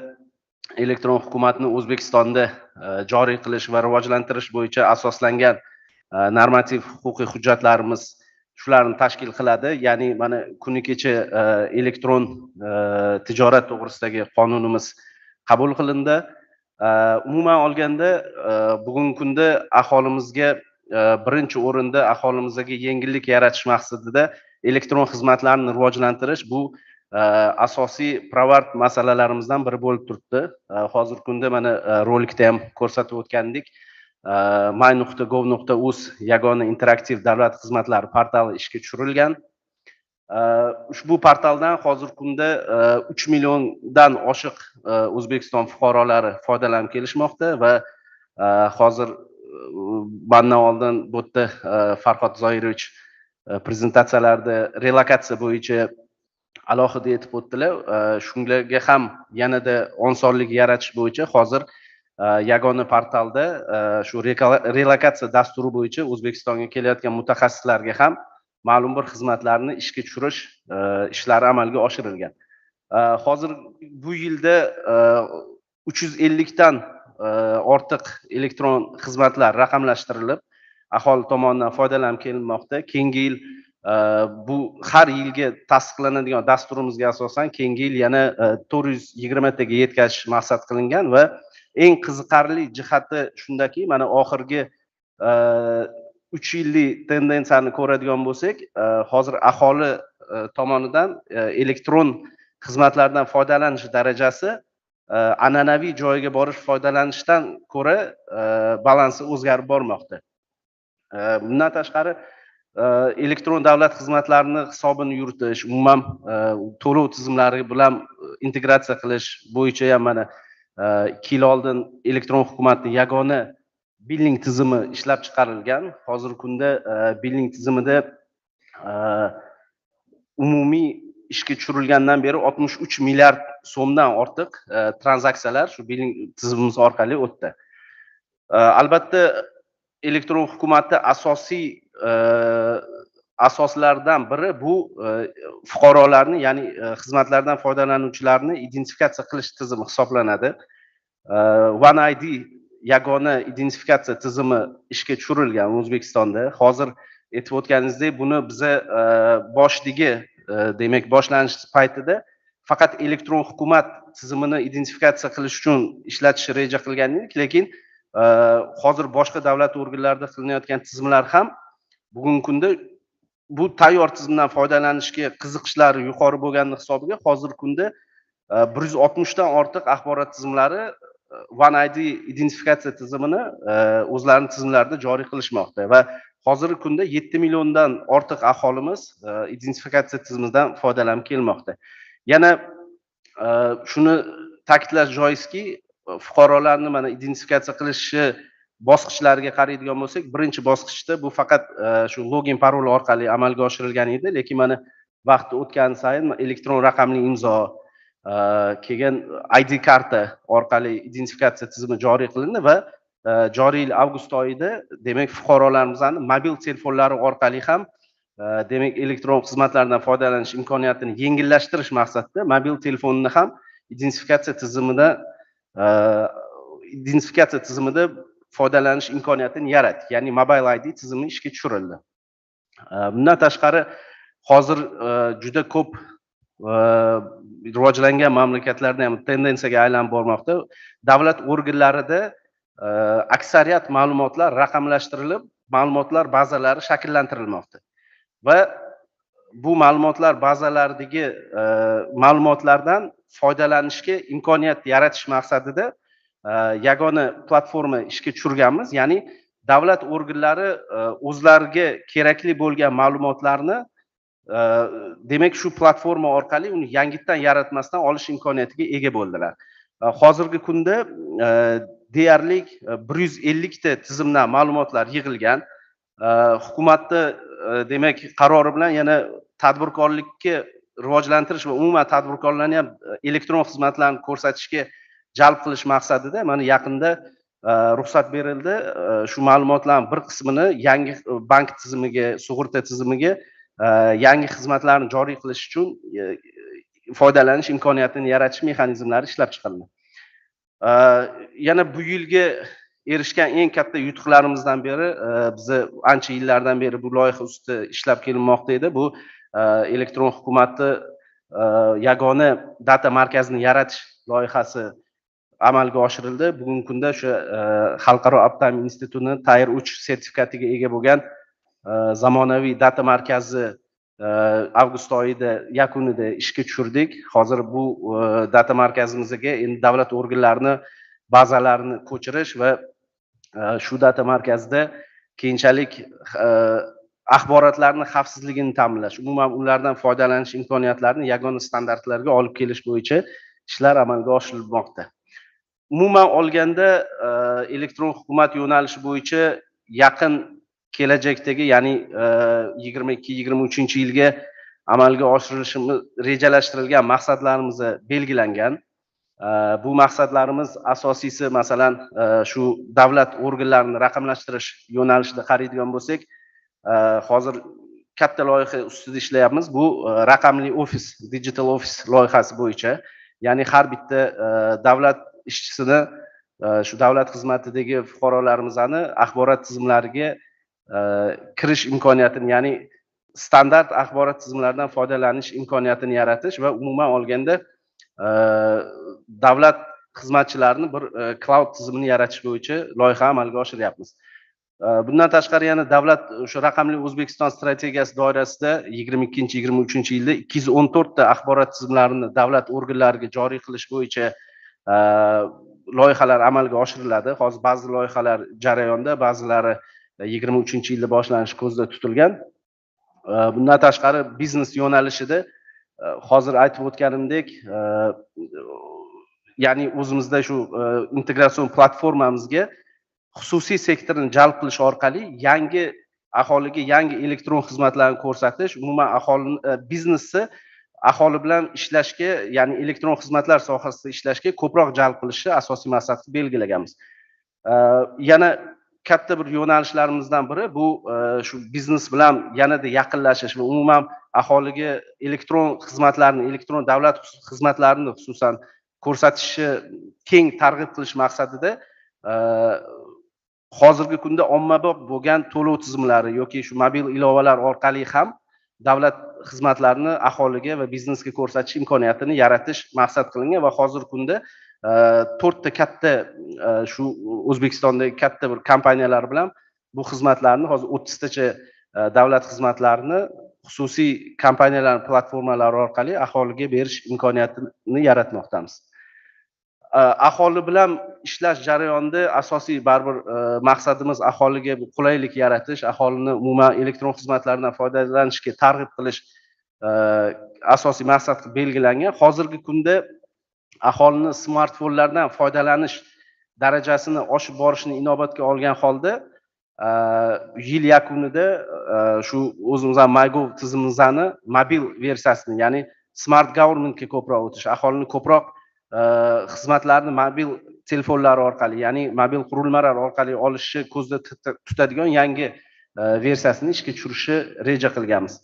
elektron hukumatni O'zbekistonda joriy qilish va rivojlantirish bo'yicha asoslangan normativ huquqiy hujjatlarimiz shularni tashkil qiladi. Ya'ni mana kuni kecha elektron tijorat to'g'risidagi qonunimiz qabul qilindi. Umuman olganda bugungi kunda aholimizga birinchi o'rinda aholimizga yengillik yaratish maqsadida elektron xizmatlarni rivojlantirish bu asosiy pirovard masalalarimizdan biri bo'lib turibdi. Hozirgi kunda mana rolikda ham ko'rsatib o'tgandik. my.gov.uz yagona interaktiv davlat xizmatlari portali ishga tushirilgan. Ushbu portaldan hozirgi kunda 3 milliondan oshiq O'zbekiston fuqarolari foydalanib kelishmoqda va hozir bundan oldin bu yerda Farhod Zoirovich prezentatsiyalarda relokatsiya bo'yicha alohida aytib o'tdilar. Shunga ham yanada osonlik yaratish bo'yicha hozir yagona portalda shu relokatsiya dasturi bo'yicha O'zbekistonga kelayotgan mutaxassislarga ham ma'lum bir xizmatlarni ishga tushirish ishlari amalga oshirilgan. Hozir bu yilda 350 dan ortiq elektron xizmatlar raqamlashtirilib, aholi tomonidan foydalanib kelinmoqda. Keyingi yil bu har yilga tasdiqlanadigan dasturimizga asosan keyingi yil yana 420 taga yetkazish maqsad qilingan va eng qiziqarli jihati shundaki, mana oxirgi 3 yillik tendensiyani ko'radigan bo'lsak, hozir aholi tomonidan elektron xizmatlardan foydalanish darajasi an'anaviy joyga borish foydalanishdan ko'ra balansi o'zgarib bormoqda. Bundan tashqari elektron davlat xizmatlarini hisobini yuritish, umuman to'lov tizimlari bilan integratsiya qilish bo'yicha ham mana 2 yil oldin elektron hukumatning yagona billing tizimi ishlab chiqarilgan. Hozirgi kunda billing tizimida umumiy ishga tushirilgandan beri 63 milliard so'mdan ortiq tranzaksiyalar shu billing tizimimiz orqali o'tdi. Albatta elektron hukumatda asosiy asoslardan biri bu fuqarolarni, ya'ni xizmatlardan foydalanuvchilarni identifikatsiya qilish tizimi hisoblanadi. One ID yagona identifikatsiya tizimi ishga tushirilgan O'zbekistonda. Hozir aytib o'tganingizdek, buni biza boshdagi, demak, boshlanish paytida faqat elektron hukumat tizimini identifikatsiya qilish uchun ishlatish reja qilgan edik, lekin hozir boshqa davlat organlarida qilinayotgan tizimlar ham bugungi kunda bu tayyor tizimdan foydalanishga qiziqishlari yuqori bo'lgani hisobiga hozirgi kunda 160 dan ortiq axborot tizimlari One ID identifikatsiya tizimini o'zlarining tizimlarida joriy qilishmoqda va hozirgi kunda 7 milliondan ortiq aholimiz identifikatsiya tizimidan foydalanib kelmoqda. Yana shuni ta'kidlash joizki, fuqarolarni mana identifikatsiya qilishi bosqichlariga qaraydigan bo'lsak, birinchi bosqichda bu faqat shu login parol orqali amalga oshirilgan edi, lekin mana vaqt o'tgan sayin elektron raqamli imzo, keyin ID karta orqali identifikatsiya tizimi joriy qilindi va joriy yil avgust oyida demak fuqarolarimizning mobil telefonlari orqali ham demak elektron xizmatlardan foydalanish imkoniyatini yengillashtirish maqsadida mobil telefonni ham identifikatsiya tizimida foydalanish imkoniyatini yaratdi. Ya'ni mobile ID tizimi ishga tushirildi. Bundan tashqari hozir juda ko'p rivojlangan mamlakatlarda ham tendensiyaga aylanib bormoqda. Davlat organlarida aksariyat ma'lumotlar raqamlashtirilib, ma'lumotlar bazalari shakllantirilmoqda. Va bu ma'lumotlar bazalaridagi ma'lumotlardan foydalanishga imkoniyat yaratish maqsadida yagona platforma ishga tushirganmiz. Ya'ni davlat organlari o'zlariga kerakli bo'lgan ma'lumotlarni demak shu platforma orqali uni yangitdan yaratmasdan olish imkoniyatiga ega bo'ldilar. Hozirgi kunda deyarli 150 ta tizimdan ma'lumotlar yig'ilgan. hukumatni demak qarori bilan yana tadbirkorlikka rivojlantirish va umuman tadbirkorlarni ham elektron xizmatlarni ko'rsatishga jalb qilish maqsadida mana yaqinda ruxsat berildi. Shu ma'lumotlarning bir qismini yangi bank tizimiga, sug'urta tizimiga yangi xizmatlarni joriy qilish uchun foydalanish imkoniyatini yaratish mexanizmlari ishlab chiqildi. Yana bu yilga erishgan eng katta yutuqlarimizdan biri biz ancha yillardan beri bu loyiha ustida ishlab kelinmoqda edi. Bu elektron hukumatni yagona data markazini yaratish loyihasi amalga oshirildi. Bugungi kunda o'sha Xalqaro Aptam institutini Tier 3 sertifikatiga ega bo'lgan zamonaviy data markazi avgust oyida yakunida ishga tushirdik. Hozir bu data markazimizga endi davlat organlarini bazalarini ko'chirish va shu data markazida keyinchalik axborotlarning xavfsizligini ta'minlash, umuman ulardan foydalanish imkoniyatlarini yagona standartlarga olib kelish bo'yicha ishlar amalga oshirilmoqda. Umuman olganda elektron hukumat yo'nalishi bo'yicha yaqin kelajakdagi, ya'ni 22-23 yilga amalga oshirishimiz rejalashtirilgan maqsadlarimiz belgilangan. Bu maqsadlarimiz asosiysi masalan shu davlat organlarini raqamlashtirish yo'nalishida qaraydigan bo'lsak, hozir katta loyiha ustida ishlayapmiz. Bu raqamli ofis, digital office loyihasi bo'yicha, ya'ni har bitta davlat ishchisini shu davlat xizmatidagi fuqarolarimizni axborot tizimlariga kirish imkoniyatini, ya'ni standart axborot tizimlaridan foydalanish imkoniyatini yaratish va umuman olganda davlat xizmatchilarini bir cloud tizimini yaratish bo'yicha loyiha amalga oshiryapmiz. Bundan tashqari yana davlat o'sha raqamli O'zbekiston strategiyasi doirasida 22-23 yilda 214 ta axborot tizimlarini davlat organlariga joriy qilish bo'yicha loyihalar amalga oshiriladi. Hozir ba'zi loyihalar jarayonda, ba'zilari 23 yilda boshlanishi ko'zda tutilgan. Bundan tashqari biznes yo'nalishida hozir aytib o'tganimdek, ya'ni o'zimizda shu integratsion platformamizga xususiy sektorni jalb qilish orqali yangi aholiga yangi elektron xizmatlarni ko'rsatish, umuman aholi biznesni aholi bilan ishlashga, ya'ni elektron xizmatlar sohasida ishlashga ko'proq jalb qilishni asosiy maqsad qilib belgilaganmiz. Yana katta bir yo'nalishlarimizdan biri bu shu biznes bilan yanada yaqinlashish va umuman aholiga elektron xizmatlarni, elektron davlat xizmatlarini xususan ko'rsatishni keng targ'ib qilish maqsadida hozirgi kunda ommabop bo'lgan to'lov tizimlari yoki shu mobil ilovalar orqali ham davlat xizmatlarini aholiga va biznesga ko'rsatish imkoniyatini yaratish maqsad qilingan va hozirgi kunda 4 ta katta shu O'zbekistondagi katta bir kompaniyalar bilan bu xizmatlarni hozir 30 tacha davlat xizmatlarini xususiy kompaniyalar platformalari orqali aholiga berish imkoniyatini yaratmoqdamiz. Aholi bilan ishlash jarayonida asosiy baribir maqsadimiz aholiga qulaylik yaratish, aholini umuman elektron xizmatlardan foydalanishga targ'ib qilish asosiy maqsad qilib belgilangan. Hozirgi kunda aholini smartfonlardan foydalanish darajasini oshib borishni inobatga olgan holda yil yakunida shu o'zimizning MyGov tizimimizni mobil versiyasini, ya'ni smart governmentga ko'proq o'tish, aholini ko'proq xizmatlarni mobil telefonlar orqali, ya'ni mobil qurilmalar orqali olishni ko'zda tutadigan yangi versiyasini ishga tushirishni reja qilganmiz.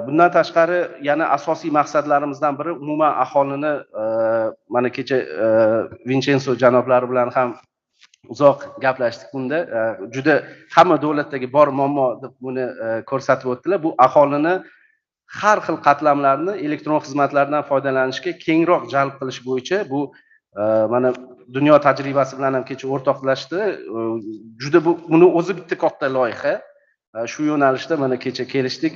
Bundan tashqari yana asosiy maqsadlarimizdan biri umuman aholini mana kecha Vincenzo janoblari bilan ham uzoq gaplashdik. Bunda juda hamma davlatdagi bor muammo deb buni ko'rsatib o'tdilar. Bu aholini har xil qatlamlarni elektron xizmatlardan foydalanishga kengroq jalb qilish bo'yicha bu mana dunyo tajribasi bilan ham kecha o'rtoqlashdi. Juda buni o'zi bitta katta loyiha. Shu yo'nalishda mana kecha kelishdik.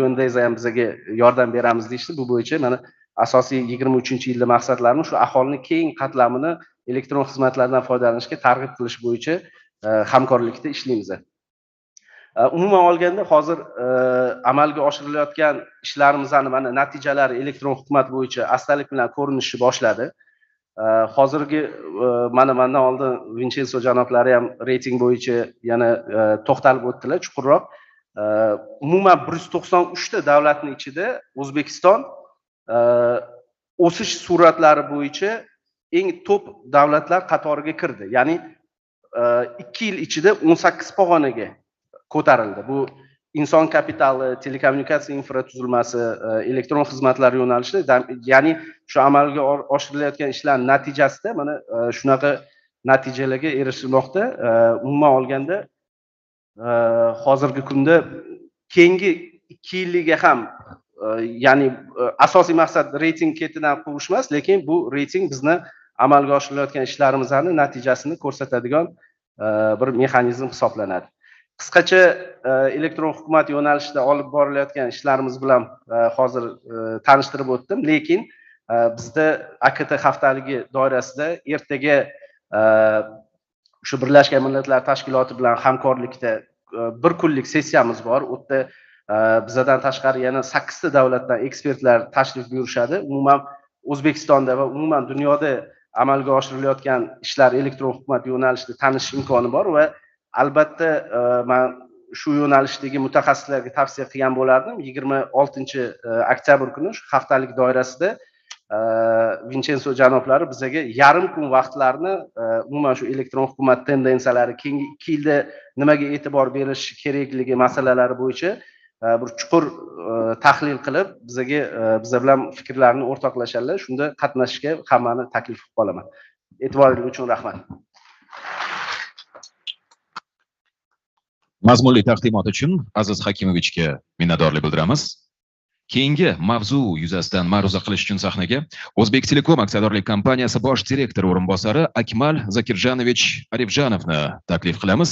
UNDZ ham bizga yordam beramiz deyishdi. Bu bo'yicha mana asosiy 23-yilda maqsadlarimiz shu aholini keng qatlamini elektron xizmatlardan foydalanishga targ'ib qilish bo'yicha hamkorlikda ishlaymiz. Umuman olganda hozir amalga oshirilayotgan ishlarimizning mana natijalari elektron hukumat bo'yicha astalik bilan ko'rinishni boshladi. Hozirgi mana mendan oldin Vincenzo janoblari ham reyting bo'yicha yana to'xtalib o'tdilar chuqurroq. Umuman 193 ta davlatning ichida O'zbekiston o'sish sur'atlari bo'yicha eng top davlatlar qatoriga kirdi. Ya'ni 2 yil ichida 18 pog'onaga ko'tarildi. Bu inson kapitali, telekommunikatsiya infratuzilmasi, elektron xizmatlar yo'nalishi, ya'ni shu amalga oshirilayotgan ishlar natijasida mana shunaqa natijalarga erishilmoqda. Umuman olganda hozirgi kunda keyingi 2 yilligiga ham ya'ni asosiy maqsad reyting ketidan quvish emas, lekin bu reyting bizni amalga oshirilayotgan ishlarimizning natijasini ko'rsatadigan bir mexanizm hisoblanadi. Qisqacha elektron hukumat yo'nalishida olib borilayotgan ishlarimiz bilan hozir tanishtirib o'tdim, lekin bizda AKT haftaligi doirasida ertaga shu Birlashgan Millatlar Tashkiloti bilan hamkorlikda bir kunlik sessiyamiz bor. U yerda bizdan tashqari yana 8 ta davlatdan ekspertlar tashrif buyurishadi. Umuman O'zbekistonda va umuman dunyoda amalga oshirilayotgan ishlar elektron hukumat yo'nalishida tanishish imkoni bor va albatta men shu yo'nalishdagi mutaxassislarga tavsiya qilgan bo'lardim. 26-oktyabr kuni shu haftalik doirasida Vincenzo janoblari bizga yarim kun vaqtlarini umuman shu elektron hukumat tendensiyalari keyingi 2 yilda nimaga e'tibor berish kerakligi masalalari bo'yicha bir chuqur tahlil qilib bizlar bilan fikrlarni o'rtoqlashadilar. Shunda qatnashishga hammani taklif qilib qolaman. E'tiboringiz uchun rahmat. Mazmunli taqdimot uchun Aziz Hakimovichga minnatdorlik bildiramiz. Keyingi mavzu yuzasidan ma'ruza qilish uchun sahnaga O'zbek Telekom aksiyadorlik kompaniyasi bosh direktori o'rinbosari Akmal Zakirjanovich Arifjanovni taklif qilamiz.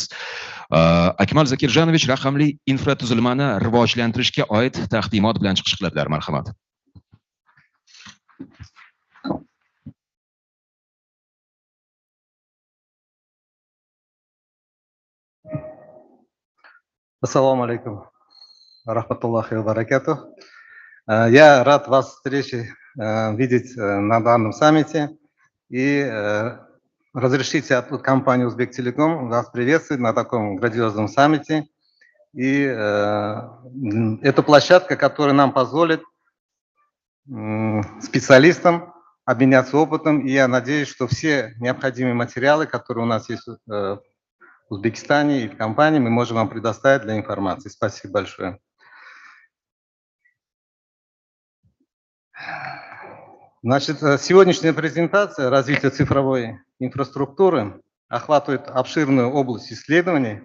Akmal Zakirjanovich raqamli infratuzilmani rivojlantirishga oid taqdimot bilan chiqish qiladilar. Marhamat. Ассаламу алейкум. Рахматуллахи ва баракатух. Я рад вас встречи видеть на данном саммите и разрешите от компании Узбек Телеком вас приветствовать на таком грандиозном саммите. И это площадка, которая нам позволит специалистам обменяться опытом. И я надеюсь, что все необходимые материалы, которые у нас есть в Узбекистане и в компании, мы можем вам предоставить для информации. Спасибо большое. Значит, сегодняшняя презентация развития цифровой инфраструктуры охватывает обширную область исследований,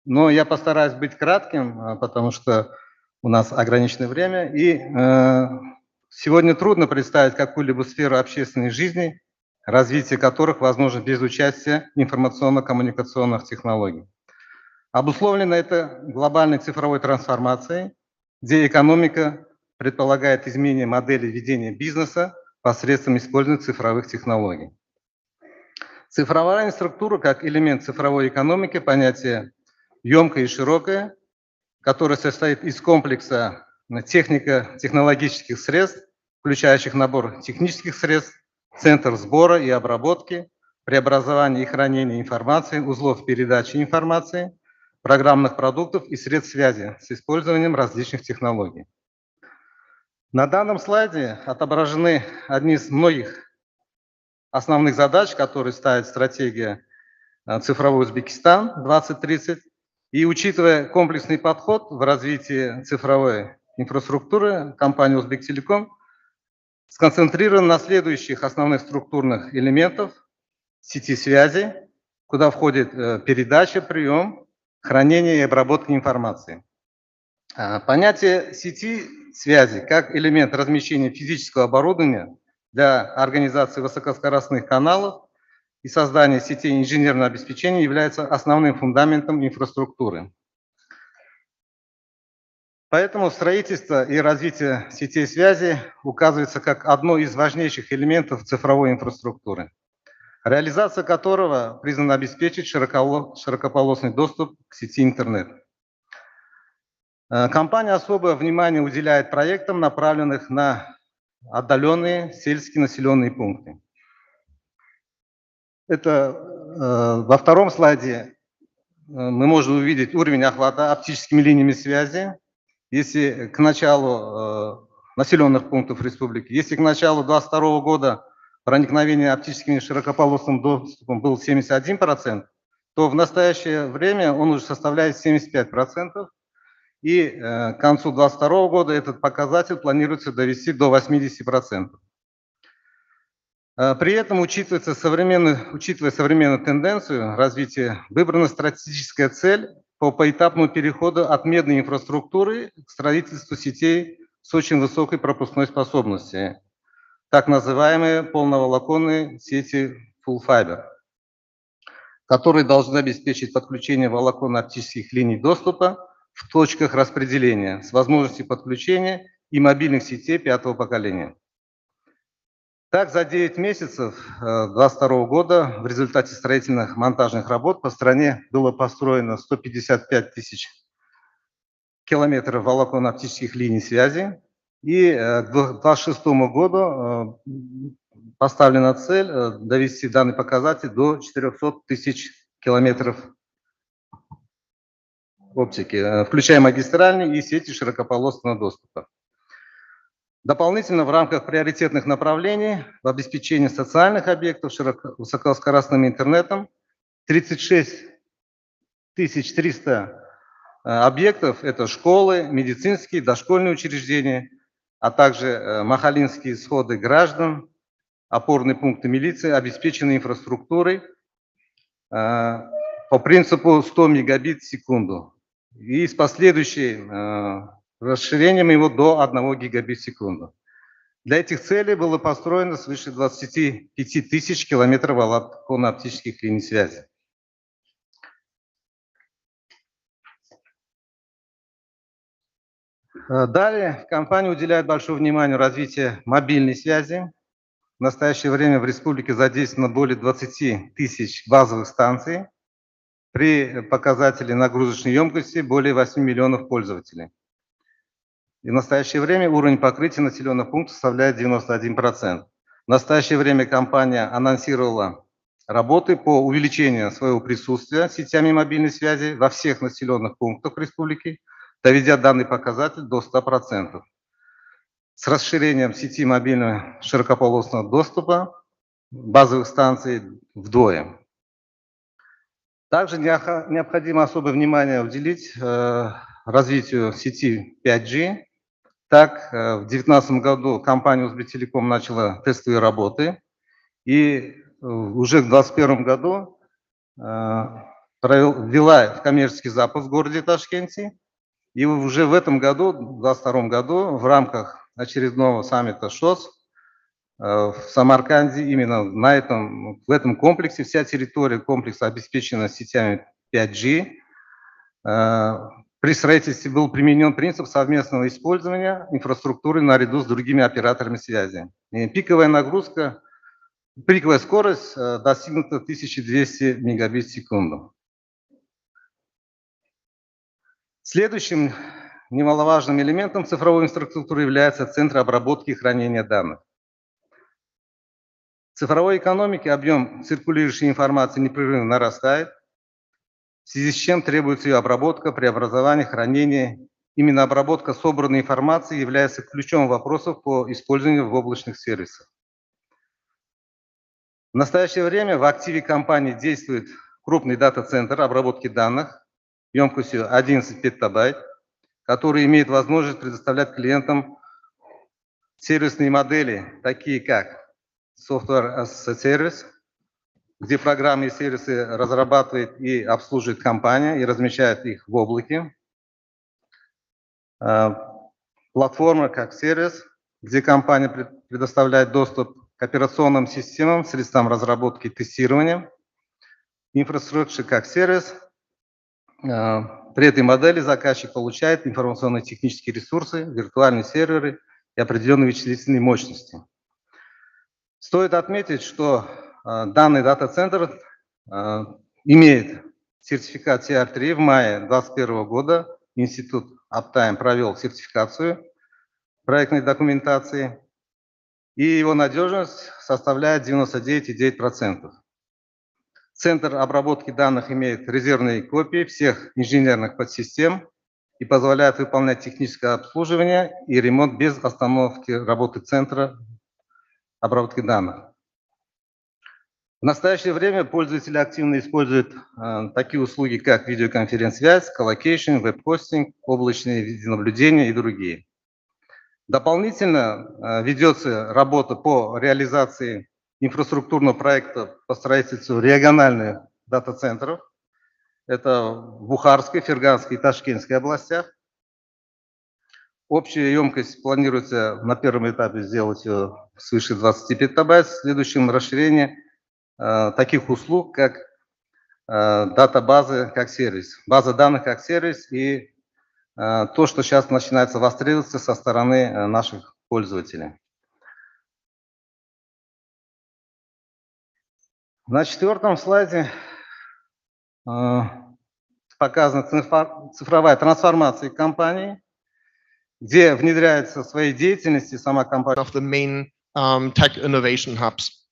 но я постараюсь быть кратким, потому что у нас ограниченное время, и сегодня трудно представить какую-либо сферу общественной жизни, развитие которых возможно без участия информационно-коммуникационных технологий. Обусловлено это глобальной цифровой трансформацией, где экономика предполагает изменение модели ведения бизнеса посредством использования цифровых технологий. Цифровая инфраструктура как элемент цифровой экономики – понятие емкое и широкое, которое состоит из комплекса технико-технологических средств, включающих набор технических средств, центр сбора и обработки, преобразования и хранения информации, узлов передачи информации, программных продуктов и средств связи с использованием различных технологий. На данном слайде отображены одни из многих основных задач, которые ставит стратегия «Цифровой Узбекистан 2030». И учитывая комплексный подход в развитии цифровой инфраструктуры, компания «Узбек Телеком» сконцентрирована на следующих основных структурных элементах сети связи, куда входит передача, прием, хранение и обработка информации. Понятие сети связи как элемент размещения физического оборудования для организации высокоскоростных каналов и создания сетей инженерного обеспечения является основным фундаментом инфраструктуры. Поэтому строительство и развитие сетей связи указывается как одно из важнейших элементов цифровой инфраструктуры, реализация которого призвана обеспечить широкополосный доступ к сети интернет. Компания особое внимание уделяет проектам, направленных на отдаленные сельские населенные пункты. Это во втором слайде мы можем увидеть уровень охвата оптическими линиями связи. Если к началу населенных пунктов республики, если к началу 2022 года проникновение оптическим широкополосным доступом был 71%, то в настоящее время он уже составляет 75%. И к концу 2022 года этот показатель планируется довести до 80%. При этом, учитывая современную тенденцию развития, выбрана стратегическая цель по поэтапному переходу от медной инфраструктуры к строительству сетей с очень высокой пропускной способностью, так называемые полноволоконные сети Full Fiber, которые должны обеспечить подключение волоконно-оптических линий доступа в точках распределения с возможностью подключения и мобильных сетей пятого поколения. Так, за 9 месяцев 2022 года в результате строительных монтажных работ по стране было построено 155 тысяч километров волоконно-оптических линий связи. И к 2026 году поставлена цель довести данный показатель до 400 тысяч километров оптики, включая магистральные и сети широкополосного доступа. Дополнительно в рамках приоритетных направлений в обеспечении социальных объектов высокоскоростным интернетом 36 300 объектов – это школы, медицинские, дошкольные учреждения, а также махалинские сходы граждан, опорные пункты милиции, обеспечены инфраструктурой по принципу 100 мегабит в секунду и с последующим расширением его до 1 гигабит в секунду. Для этих целей было построено свыше 25 тысяч километров волоконно-оптических линий связи. Далее компания уделяет большое внимание развитию мобильной связи. В настоящее время в республике задействовано более 20 тысяч базовых станций при показателе нагрузочной емкости более 8 миллионов пользователей. И в настоящее время уровень покрытия населенных пунктов составляет 91%. В настоящее время компания анонсировала работы по увеличению своего присутствия сетями мобильной связи во всех населенных пунктах республики, доведя данный показатель до 100%. С расширением сети мобильного широкополосного доступа базовых станций вдвое. Также необходимо особое внимание уделить развитию сети 5G. Так, в 2019 году компания Узбектелеком начала тестовые работы и уже в 2021 году ввела в коммерческий запуск в городе Ташкенте. И уже в этом году, в 2022 году, в рамках очередного саммита ШОС в Самарканде, именно в этом комплексе, вся территория комплекса обеспечена сетями 5G. При строительстве был применен принцип совместного использования инфраструктуры наряду с другими операторами связи. И пиковая скорость достигнута 1200 мегабит в секунду. Следующим немаловажным элементом цифровой инфраструктуры является центр обработки и хранения данных. В цифровой экономике объем циркулирующей информации непрерывно нарастает, в связи с чем требуется ее обработка, преобразование, хранение. Именно обработка собранной информации является ключом вопросов по использованию в облачных сервисах. В настоящее время в активе компании действует крупный дата-центр обработки данных емкостью 11 петабайт, который имеет возможность предоставлять клиентам сервисные модели, такие как Software as a Service, где программы и сервисы разрабатывает и обслуживает компания и размещает их в облаке. Платформа как сервис, где компания предоставляет доступ к операционным системам, средствам разработки и тестирования. Инфраструктура как сервис. При этой модели заказчик получает информационно-технические ресурсы, виртуальные серверы и определенные вычислительные мощности. Стоит отметить, что данный дата-центр имеет сертификат CR3. В мае 2021 года институт Uptime провел сертификацию проектной документации, и его надежность составляет 99,9%. Центр обработки данных имеет резервные копии всех инженерных подсистем и позволяет выполнять техническое обслуживание и ремонт без остановки работы центра обработки данных. В настоящее время пользователи активно используют такие услуги, как видеоконференц-связь, коллокейшн, веб-хостинг, облачное видеонаблюдение и другие. Дополнительно ведется работа по реализации инфраструктурного проекта по строительству региональных дата-центров. Это в Бухарской, Ферганской и Ташкентской областях. Общая емкость планируется на первом этапе сделать ее свыше 20 петабайт. В следующем расширении таких услуг, как датабазы как сервис, база данных как сервис и то, что сейчас начинается востребоваться со стороны наших пользователей. На четвертом слайде показана цифровая трансформация компании, где внедряется в своей деятельности сама компания. Of the main tech innovation hubs.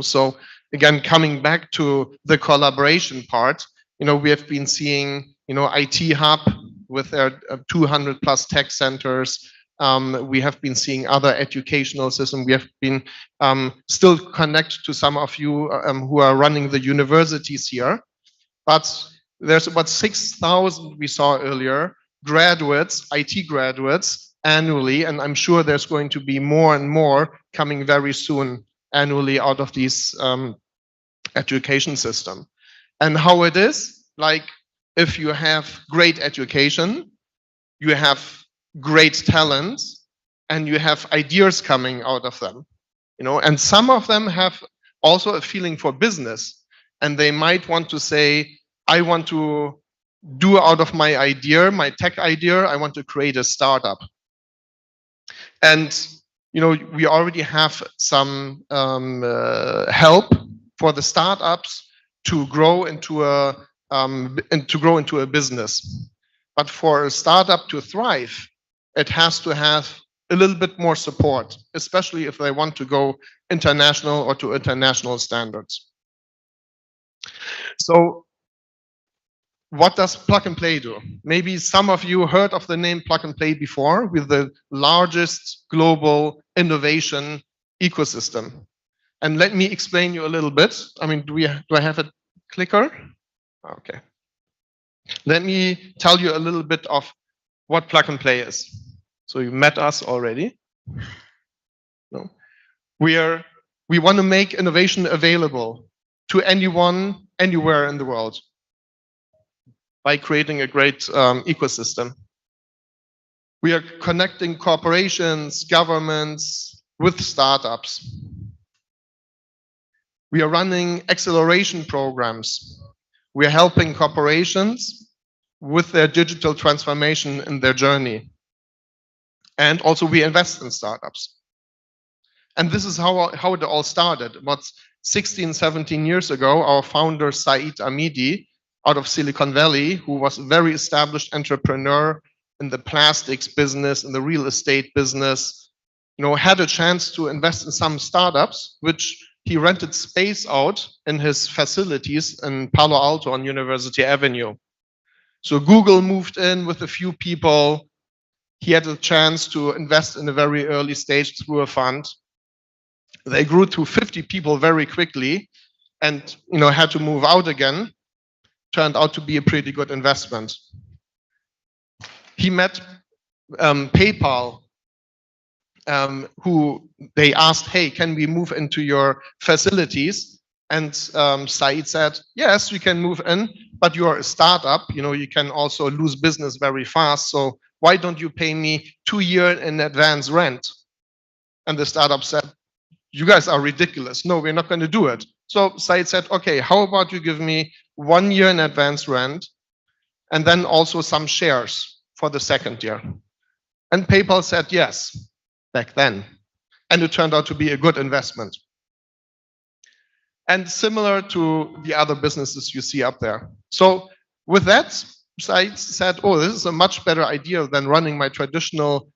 So again, coming back to the collaboration part, we have been seeing, IT hub with their 200 plus tech centers. We have been seeing other educational systems. We have been still connected to some of you who are running the universities here. But there's about 6,000 we saw earlier, graduates, IT graduates annually, and I'm sure there's going to be more and more coming very soon annually out of this education system. And how it is, like if you have great education, you have great talents, and you have ideas coming out of them, and some of them have also a feeling for business, and they might want to say, I want to do out of my idea, my tech idea, I want to create a startup. And we already have some help for the startups to grow into a business. But for a startup to thrive, it has to have a little bit more support, especially if they want to go international or to international standards. So what does Plug and Play do? Maybe some of you heard of the name Plug and Play before, with the largest global innovation ecosystem. And let me explain you a little bit. I mean, do I have a clicker? Okay. Let me tell you a little bit of what Plug and Play is. So you met us already. No. We want to make innovation available to anyone, anywhere in the world, by creating a great ecosystem. We are connecting corporations, governments with startups. We are running acceleration programs. We are helping corporations with their digital transformation in their journey. And also we invest in startups. And this is how it all started. About 16, 17 years ago, our founder, Saeed Amidi, out of Silicon Valley, who was a very established entrepreneur in the plastics business, in the real estate business, had a chance to invest in some startups, which he rented space out in his facilities in Palo Alto on University Avenue. So Google moved in with a few people. He had a chance to invest in a very early stage through a fund. They grew to 50 people very quickly and had to move out again. Turned out to be a pretty good investment. He met PayPal, who they asked, hey, can we move into your facilities? And Saeed said, yes, we can move in, but you're a startup, you can also lose business very fast. So why don't you pay me 2 years in advance rent? And the startup said, you guys are ridiculous. No, we're not going to do it. So Saeed said, okay, how about you give me 1 year in advance rent and then also some shares for the second year? And PayPal said yes back then. And it turned out to be a good investment. And similar to the other businesses you see up there. So with that, Saeed said, oh, this is a much better idea than running my traditional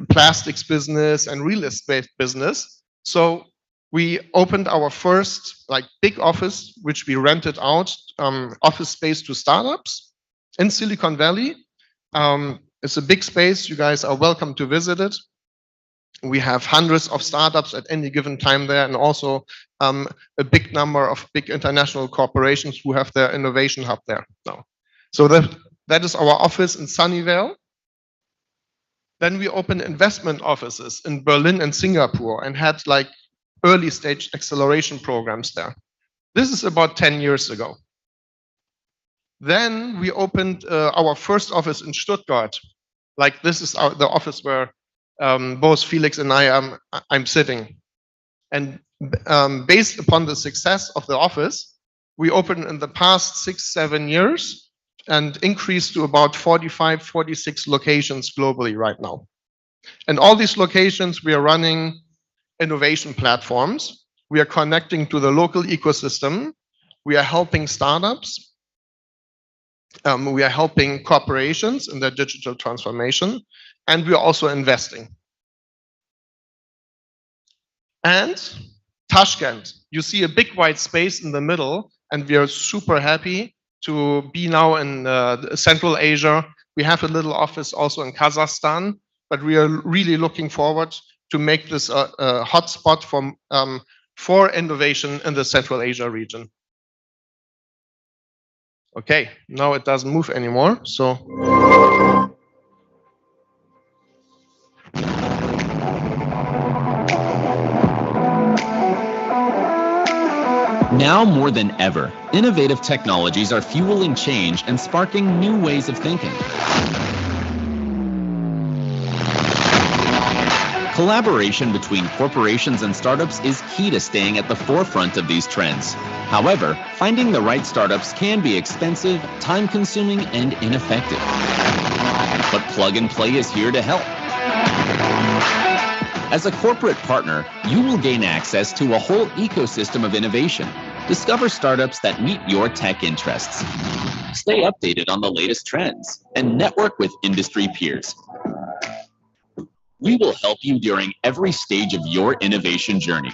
plastics business and real estate business. So we opened our first big office, which we rented out office space to startups in Silicon Valley. It's a big space. You guys are welcome to visit it. We have hundreds of startups at any given time there, and also a big number of big international corporations who have their innovation hub there now. So that is our office in Sunnyvale. Then we opened investment offices in Berlin and Singapore and had early stage acceleration programs there. This is about 10 years ago. Then we opened our first office in Stuttgart. This is the office where both Felix and I'm sitting. And based upon the success of the office, we opened in the past 6-7 years and increased to about 45, 46 locations globally right now. And all these locations, we are running innovation platforms. We are connecting to the local ecosystem. We are helping startups. We are helping corporations in their digital transformation. And we are also investing. And Tashkent, you see a big white space in the middle, and we are super happy to be now in Central Asia. We have a little office also in Kazakhstan, but we are really looking forward to make this a hotspot for innovation in the Central Asia region. Okay, now it doesn't move anymore, so. Now more than ever, innovative technologies are fueling change and sparking new ways of thinking. Collaboration between corporations and startups is key to staying at the forefront of these trends. However, finding the right startups can be expensive, time-consuming, and ineffective. But Plug and Play is here to help. As a corporate partner, you will gain access to a whole ecosystem of innovation. Discover startups that meet your tech interests. Stay updated on the latest trends and network with industry peers. We will help you during every stage of your innovation journey,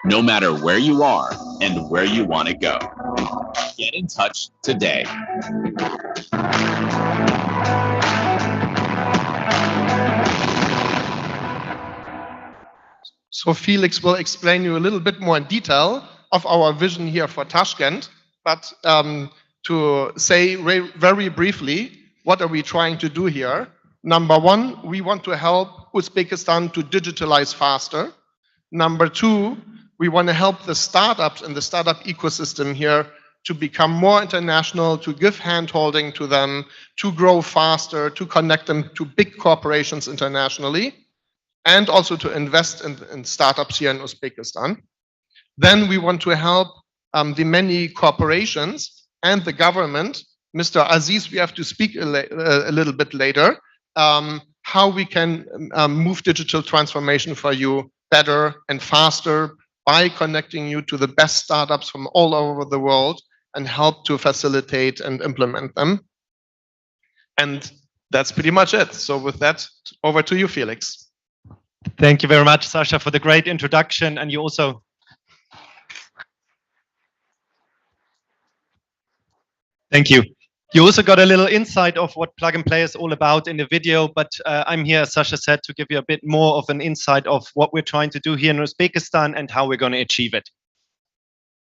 no matter where you are and where you want to go. Get in touch today. So Felix will explain you a little bit more in detail of our vision here for Tashkent, but to say very briefly, what are we trying to do here? Number one, we want to help Uzbekistan to digitalize faster. Number two, we want to help the startups and the startup ecosystem here to become more international, to give hand-holding to them, to grow faster, to connect them to big corporations internationally, and also to invest in startups here in Uzbekistan. Then we want to help the many corporations and the government. Mr. Aziz, we have to speak a little bit later, how we can move digital transformation for you better and faster by connecting you to the best startups from all over the world and help to facilitate and implement them. And that's pretty much it. So with that, over to you, Felix. Thank you very much, Sasha, for the great introduction. And you also... Thank you. You also got a little insight of what Plug and Play is all about in the video, but I'm here, as Sasha said, to give you a bit more of an insight of what we're trying to do here in Uzbekistan and how we're going to achieve it.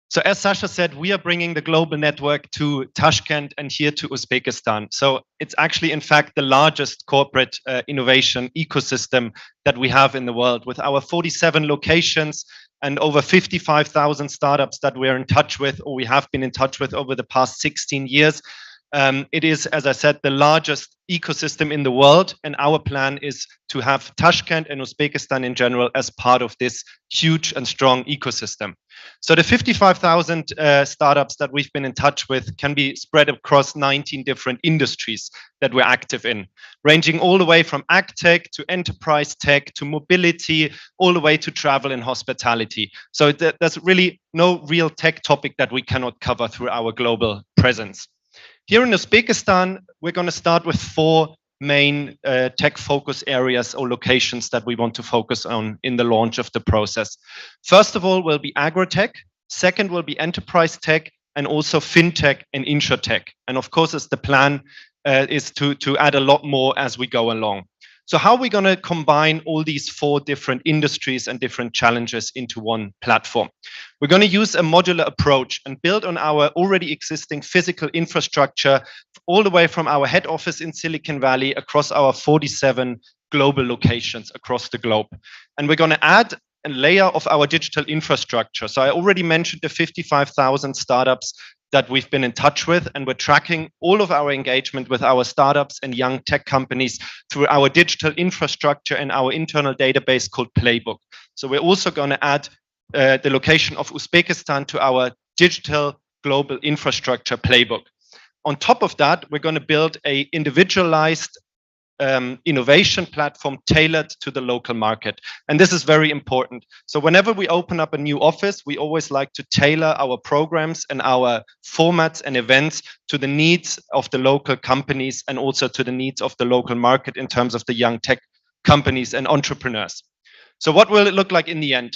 So as Sasha said, we are bringing the global network to Tashkent and here to Uzbekistan. So it's actually, in fact, the largest corporate innovation ecosystem that we have in the world, with our 47 locations and over 55,000 startups that we're in touch with, or we have been in touch with over the past 16 years. It is, as I said, the largest ecosystem in the world, and our plan is to have Tashkent and Uzbekistan in general as part of this huge and strong ecosystem. So the 55,000 startups that we've been in touch with can be spread across 19 different industries that we're active in, ranging all the way from agtech to enterprise tech to mobility, all the way to travel and hospitality. So there's really no real tech topic that we cannot cover through our global presence. Here in Uzbekistan, we're going to start with 4 main tech focus areas or locations that we want to focus on in the launch of the process. First of all will be agri-tech, second will be enterprise tech, and also fintech and insurtech. And of course, as the plan is to add a lot more as we go along. So how are we going to combine all these 4 different industries and different challenges into one platform? We're going to use a modular approach and build on our already existing physical infrastructure all the way from our head office in Silicon Valley across our 47 global locations across the globe. And we're going to add a layer of our digital infrastructure. So I already mentioned the 55,000 startups that we've been in touch with, and we're tracking all of our engagement with our startups and young tech companies through our digital infrastructure and our internal database called Playbook. So we're also going to add the location of Uzbekistan to our digital global infrastructure Playbook. On top of that, we're going to build a individualized innovation platform tailored to the local market. And this is very important. So whenever we open up a new office, we always like to tailor our programs and our formats and events to the needs of the local companies and also to the needs of the local market in terms of the young tech companies and entrepreneurs. So what will it look like in the end?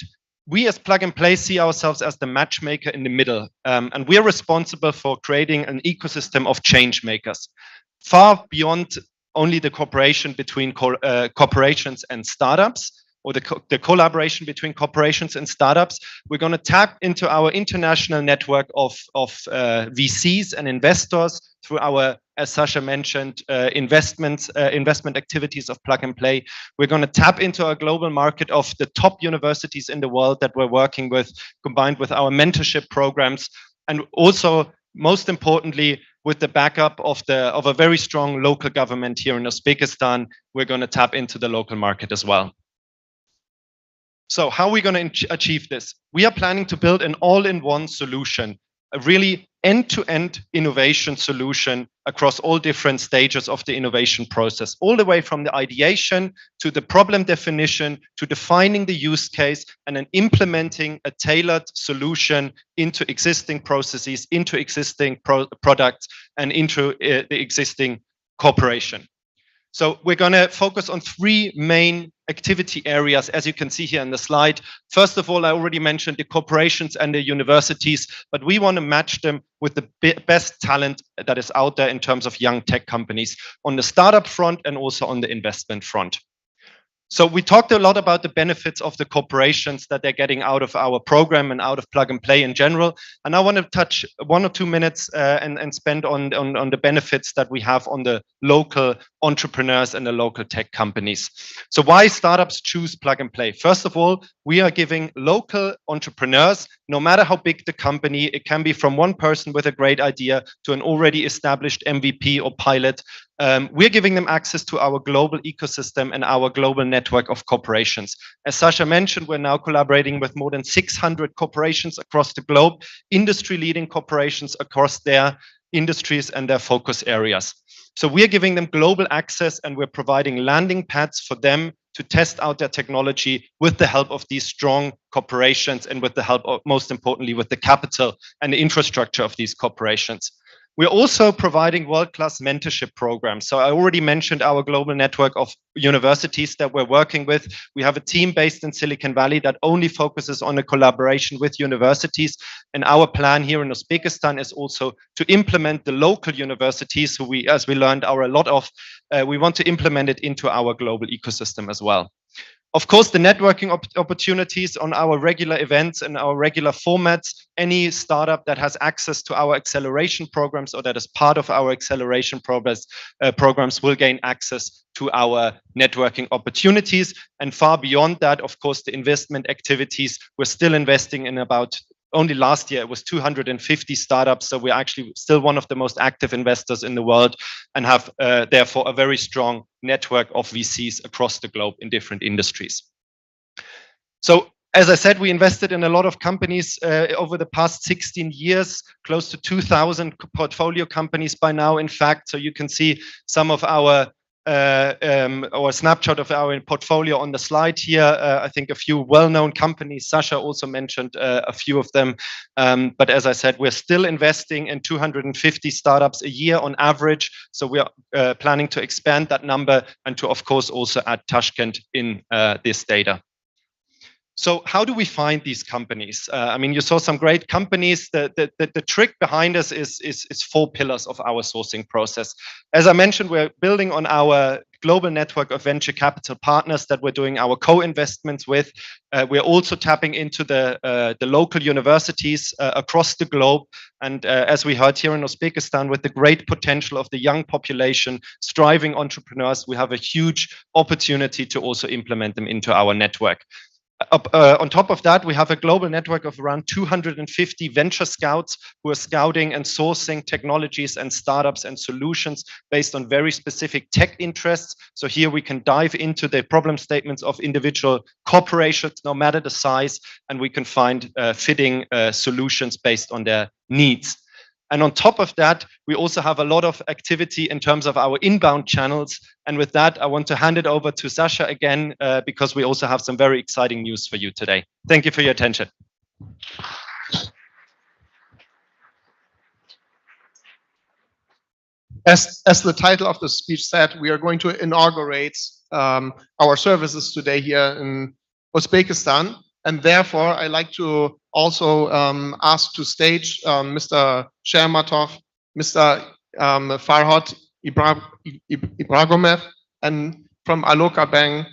We as Plug and Play see ourselves as the matchmaker in the middle, and we're responsible for creating an ecosystem of change makers, far beyond only the cooperation between corporations and startups, or the collaboration between corporations and startups. We're going to tap into our international network of VCs and investors through our, as Sasha mentioned, investment activities of Plug and Play. We're going to tap into our global market of the top universities in the world that we're working with, combined with our mentorship programs, and also, most importantly, with the backup of a very strong local government here in Uzbekistan, we're going to tap into the local market as well. So how are we going to achieve this? We are planning to build an all-in-one solution, a really end-to-end innovation solution across all different stages of the innovation process, all the way from the ideation to the problem definition, to defining the use case, and then implementing a tailored solution into existing processes, into existing products, and into the existing corporation. So we're going to focus on 3 main activity areas, as you can see here in the slide. First of all, I already mentioned the corporations and the universities, but we want to match them with the best talent that is out there in terms of young tech companies on the startup front and also on the investment front. So we talked a lot about the benefits of the corporations that they're getting out of our program and out of Plug and Play in general. And I want to touch 1 or 2 minutes and spend on the benefits that we have on the local entrepreneurs and the local tech companies. So why startups choose Plug and Play? First of all, we are giving local entrepreneurs, no matter how big the company, it can be from one person with a great idea to an already established MVP or pilot. We're giving them access to our global ecosystem and our global network of corporations. As Sasha mentioned, we're now collaborating with more than 600 corporations across the globe, industry-leading corporations across their industries and their focus areas. So we're giving them global access, and we're providing landing pads for them to test out their technology with the help of these strong corporations and with the help of, most importantly, with the capital and the infrastructure of these corporations. We're also providing world-class mentorship programs. So I already mentioned our global network of universities that we're working with. We have a team based in Silicon Valley that only focuses on a collaboration with universities. And our plan here in Uzbekistan is also to implement the local universities who we, as we learned, are a lot of. We want to implement it into our global ecosystem as well. Of course, the networking opportunities on our regular events and our regular formats, any startup that has access to our acceleration programs or that is part of our acceleration programs will gain access to our networking opportunities. And far beyond that, of course, the investment activities, we're still investing in about, only last year, it was 250 startups. So we're actually still one of the most active investors in the world and have therefore a very strong network of VCs across the globe in different industries. So as I said, we invested in a lot of companies over the past 16 years, close to 2,000 portfolio companies by now, in fact. So you can see some of our or a snapshot of our portfolio on the slide here. I think a few well-known companies. Sasha also mentioned a few of them. But as I said, we're still investing in 250 startups a year on average. So we are planning to expand that number and to, of course, also add Tashkent in this data. So how do we find these companies? I mean, you saw some great companies. The trick behind us is 4 pillars of our sourcing process. As I mentioned, we're building on our global network of venture capital partners that we're doing our co-investments with. We're also tapping into the local universities across the globe. And as we heard here in Uzbekistan, with the great potential of the young population, striving entrepreneurs, we have a huge opportunity to also implement them into our network. On top of that, we have a global network of around 250 venture scouts who are scouting and sourcing technologies and startups and solutions based on very specific tech interests. So here we can dive into the problem statements of individual corporations, no matter the size, and we can find fitting solutions based on their needs. And on top of that, we also have a lot of activity in terms of our inbound channels. And with that, I want to hand it over to Sasha again, because we also have some very exciting news for you today. Thank you for your attention. As the title of the speech said, we are going to inaugurate our services today here in Uzbekistan. And therefore, I'd like to also ask to stage Mr. Shermatov, Mr. Farhad Ibragimov, and from Aloka Bank,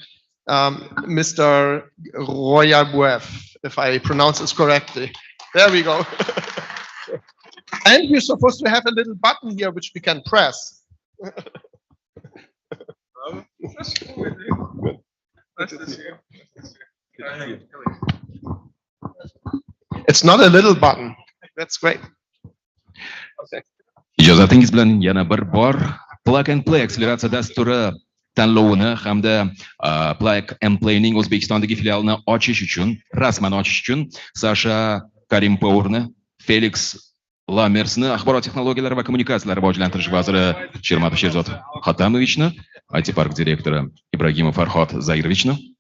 Mr. Royabuev, if I pronounce this correctly. There we go. And we're supposed to have a little button here which we can press. It's not a little button. That's great. Okay. Ijozatingiz bilan yana bir bor Plug and Play akseleratsiya dasturi tanlovini hamda Plug and Playning O'zbekistondagi filialini ochish uchun, rasman ochish uchun Sasha Karimpourni, Felix Lamersni, axborot texnologiyalari va kommunikatsiyalari rivojlantirish vaziri Shermatov Sherzod Xatamovichni, IT park direktori Ibragimov Farhod Zairovichni,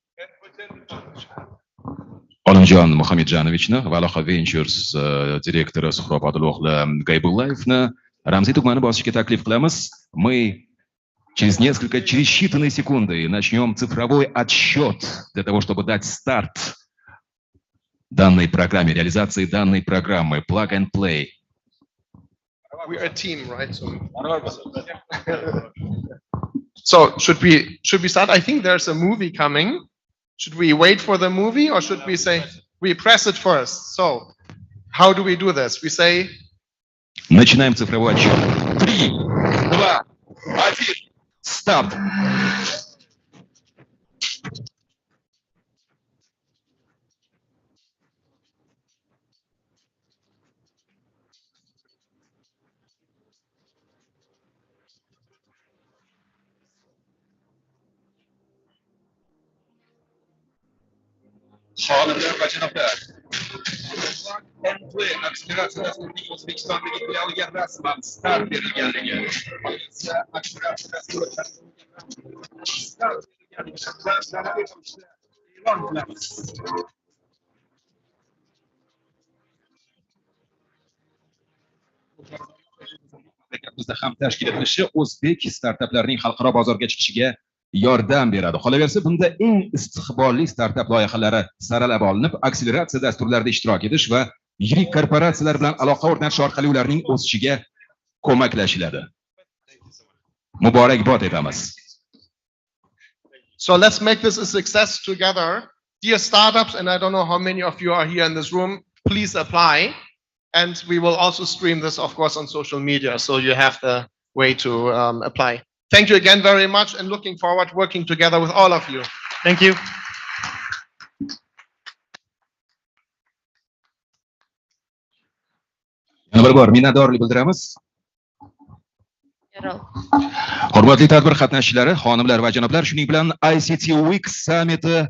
Olimjon Muhammadjanovichni va Aloha Ventures direktori Suhrob Odiloğlu Gaybullayevni ramziy tugmani bosishga taklif qilamiz. Мы через считанные секунды начнем цифровой отсчет для того, чтобы дать старт данной программе, реализации данной программы Plug and Play. We're a team, right? So should we start? I think there's a movie coming. Should we wait for the movie or should we say we press it first? So how do we do this? We say Начинаем цифровой отсчет. 3, 2, 1, старт. Xonimlar va janoblar, Plug and Play akseleratsiya dasturining O'zbekistondagi filialiga rasman start berilganligi, akseleratsiya dasturi start berilganligi e'lon qilamiz. Bizda ham tashkil etilishi o'zbek startaplarining xalqaro bozorga chiqishiga yordam beradi. Qolaversa, bunda eng istiqbolli startap loyihalari saralab olinib, akseleratsiya dasturlarida ishtirok etish va yirik korporatsiyalar bilan aloqa o'rnatish orqali ularning o'sishiga ko'maklashiladi. Muborakbod etamiz. So let's make this a success together. Dear startups, and I don't know how many of you are here in this room, please apply. And we will also stream this, of course, on social media. So you have the way to apply. Thank you again very much and looking forward to working together with all of you. Thank you. Yana bir bor minnatdorlik bildiramiz. Hurmatli tadbir qatnashchilari, xonimlar va janoblar, shuning bilan ICTWEEK Summiti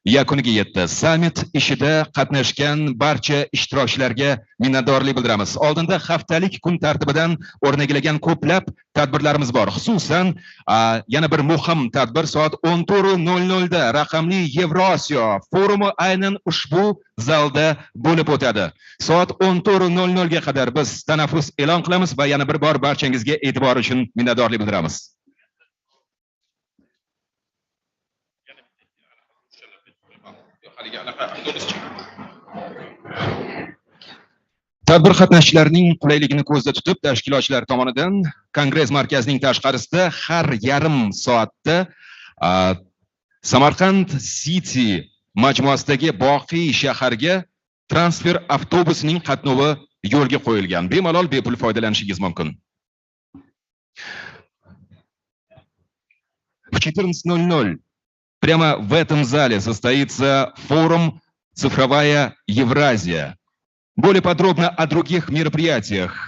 yakuniga yetdi. Summit ishida qatnashgan barcha ishtirokchilarga minnatdorlik bildiramiz. Oldinda haftalik kun tartibidan o'rnatilgan ko'plab tadbirlarimiz bor. Xususan, yana bir muhim tadbir soat 14:00 da raqamli Yevrosiyo forumi aynan ushbu zalda bo'lib o'tadi. Soat 14:00 ga qadar biz tanaffus e'lon qilamiz va yana bir bor barchangizga e'tibor uchun minnatdorlik bildiramiz. Tadbir qatnashchilarining qulayligini ko'zda tutib, tashkilotchilar tomonidan Kongress markazining tashqarisida har yarim soatda Samarqand City majmuasidagi Boqiy shaharga transfer avtobusining qatnovi yo'lga qo'yilgan. Bemalol bepul foydalanishingiz mumkin. В 14:00 прямо в этом зале состоится форум «Цифровая Евразия». Более подробно о других мероприятиях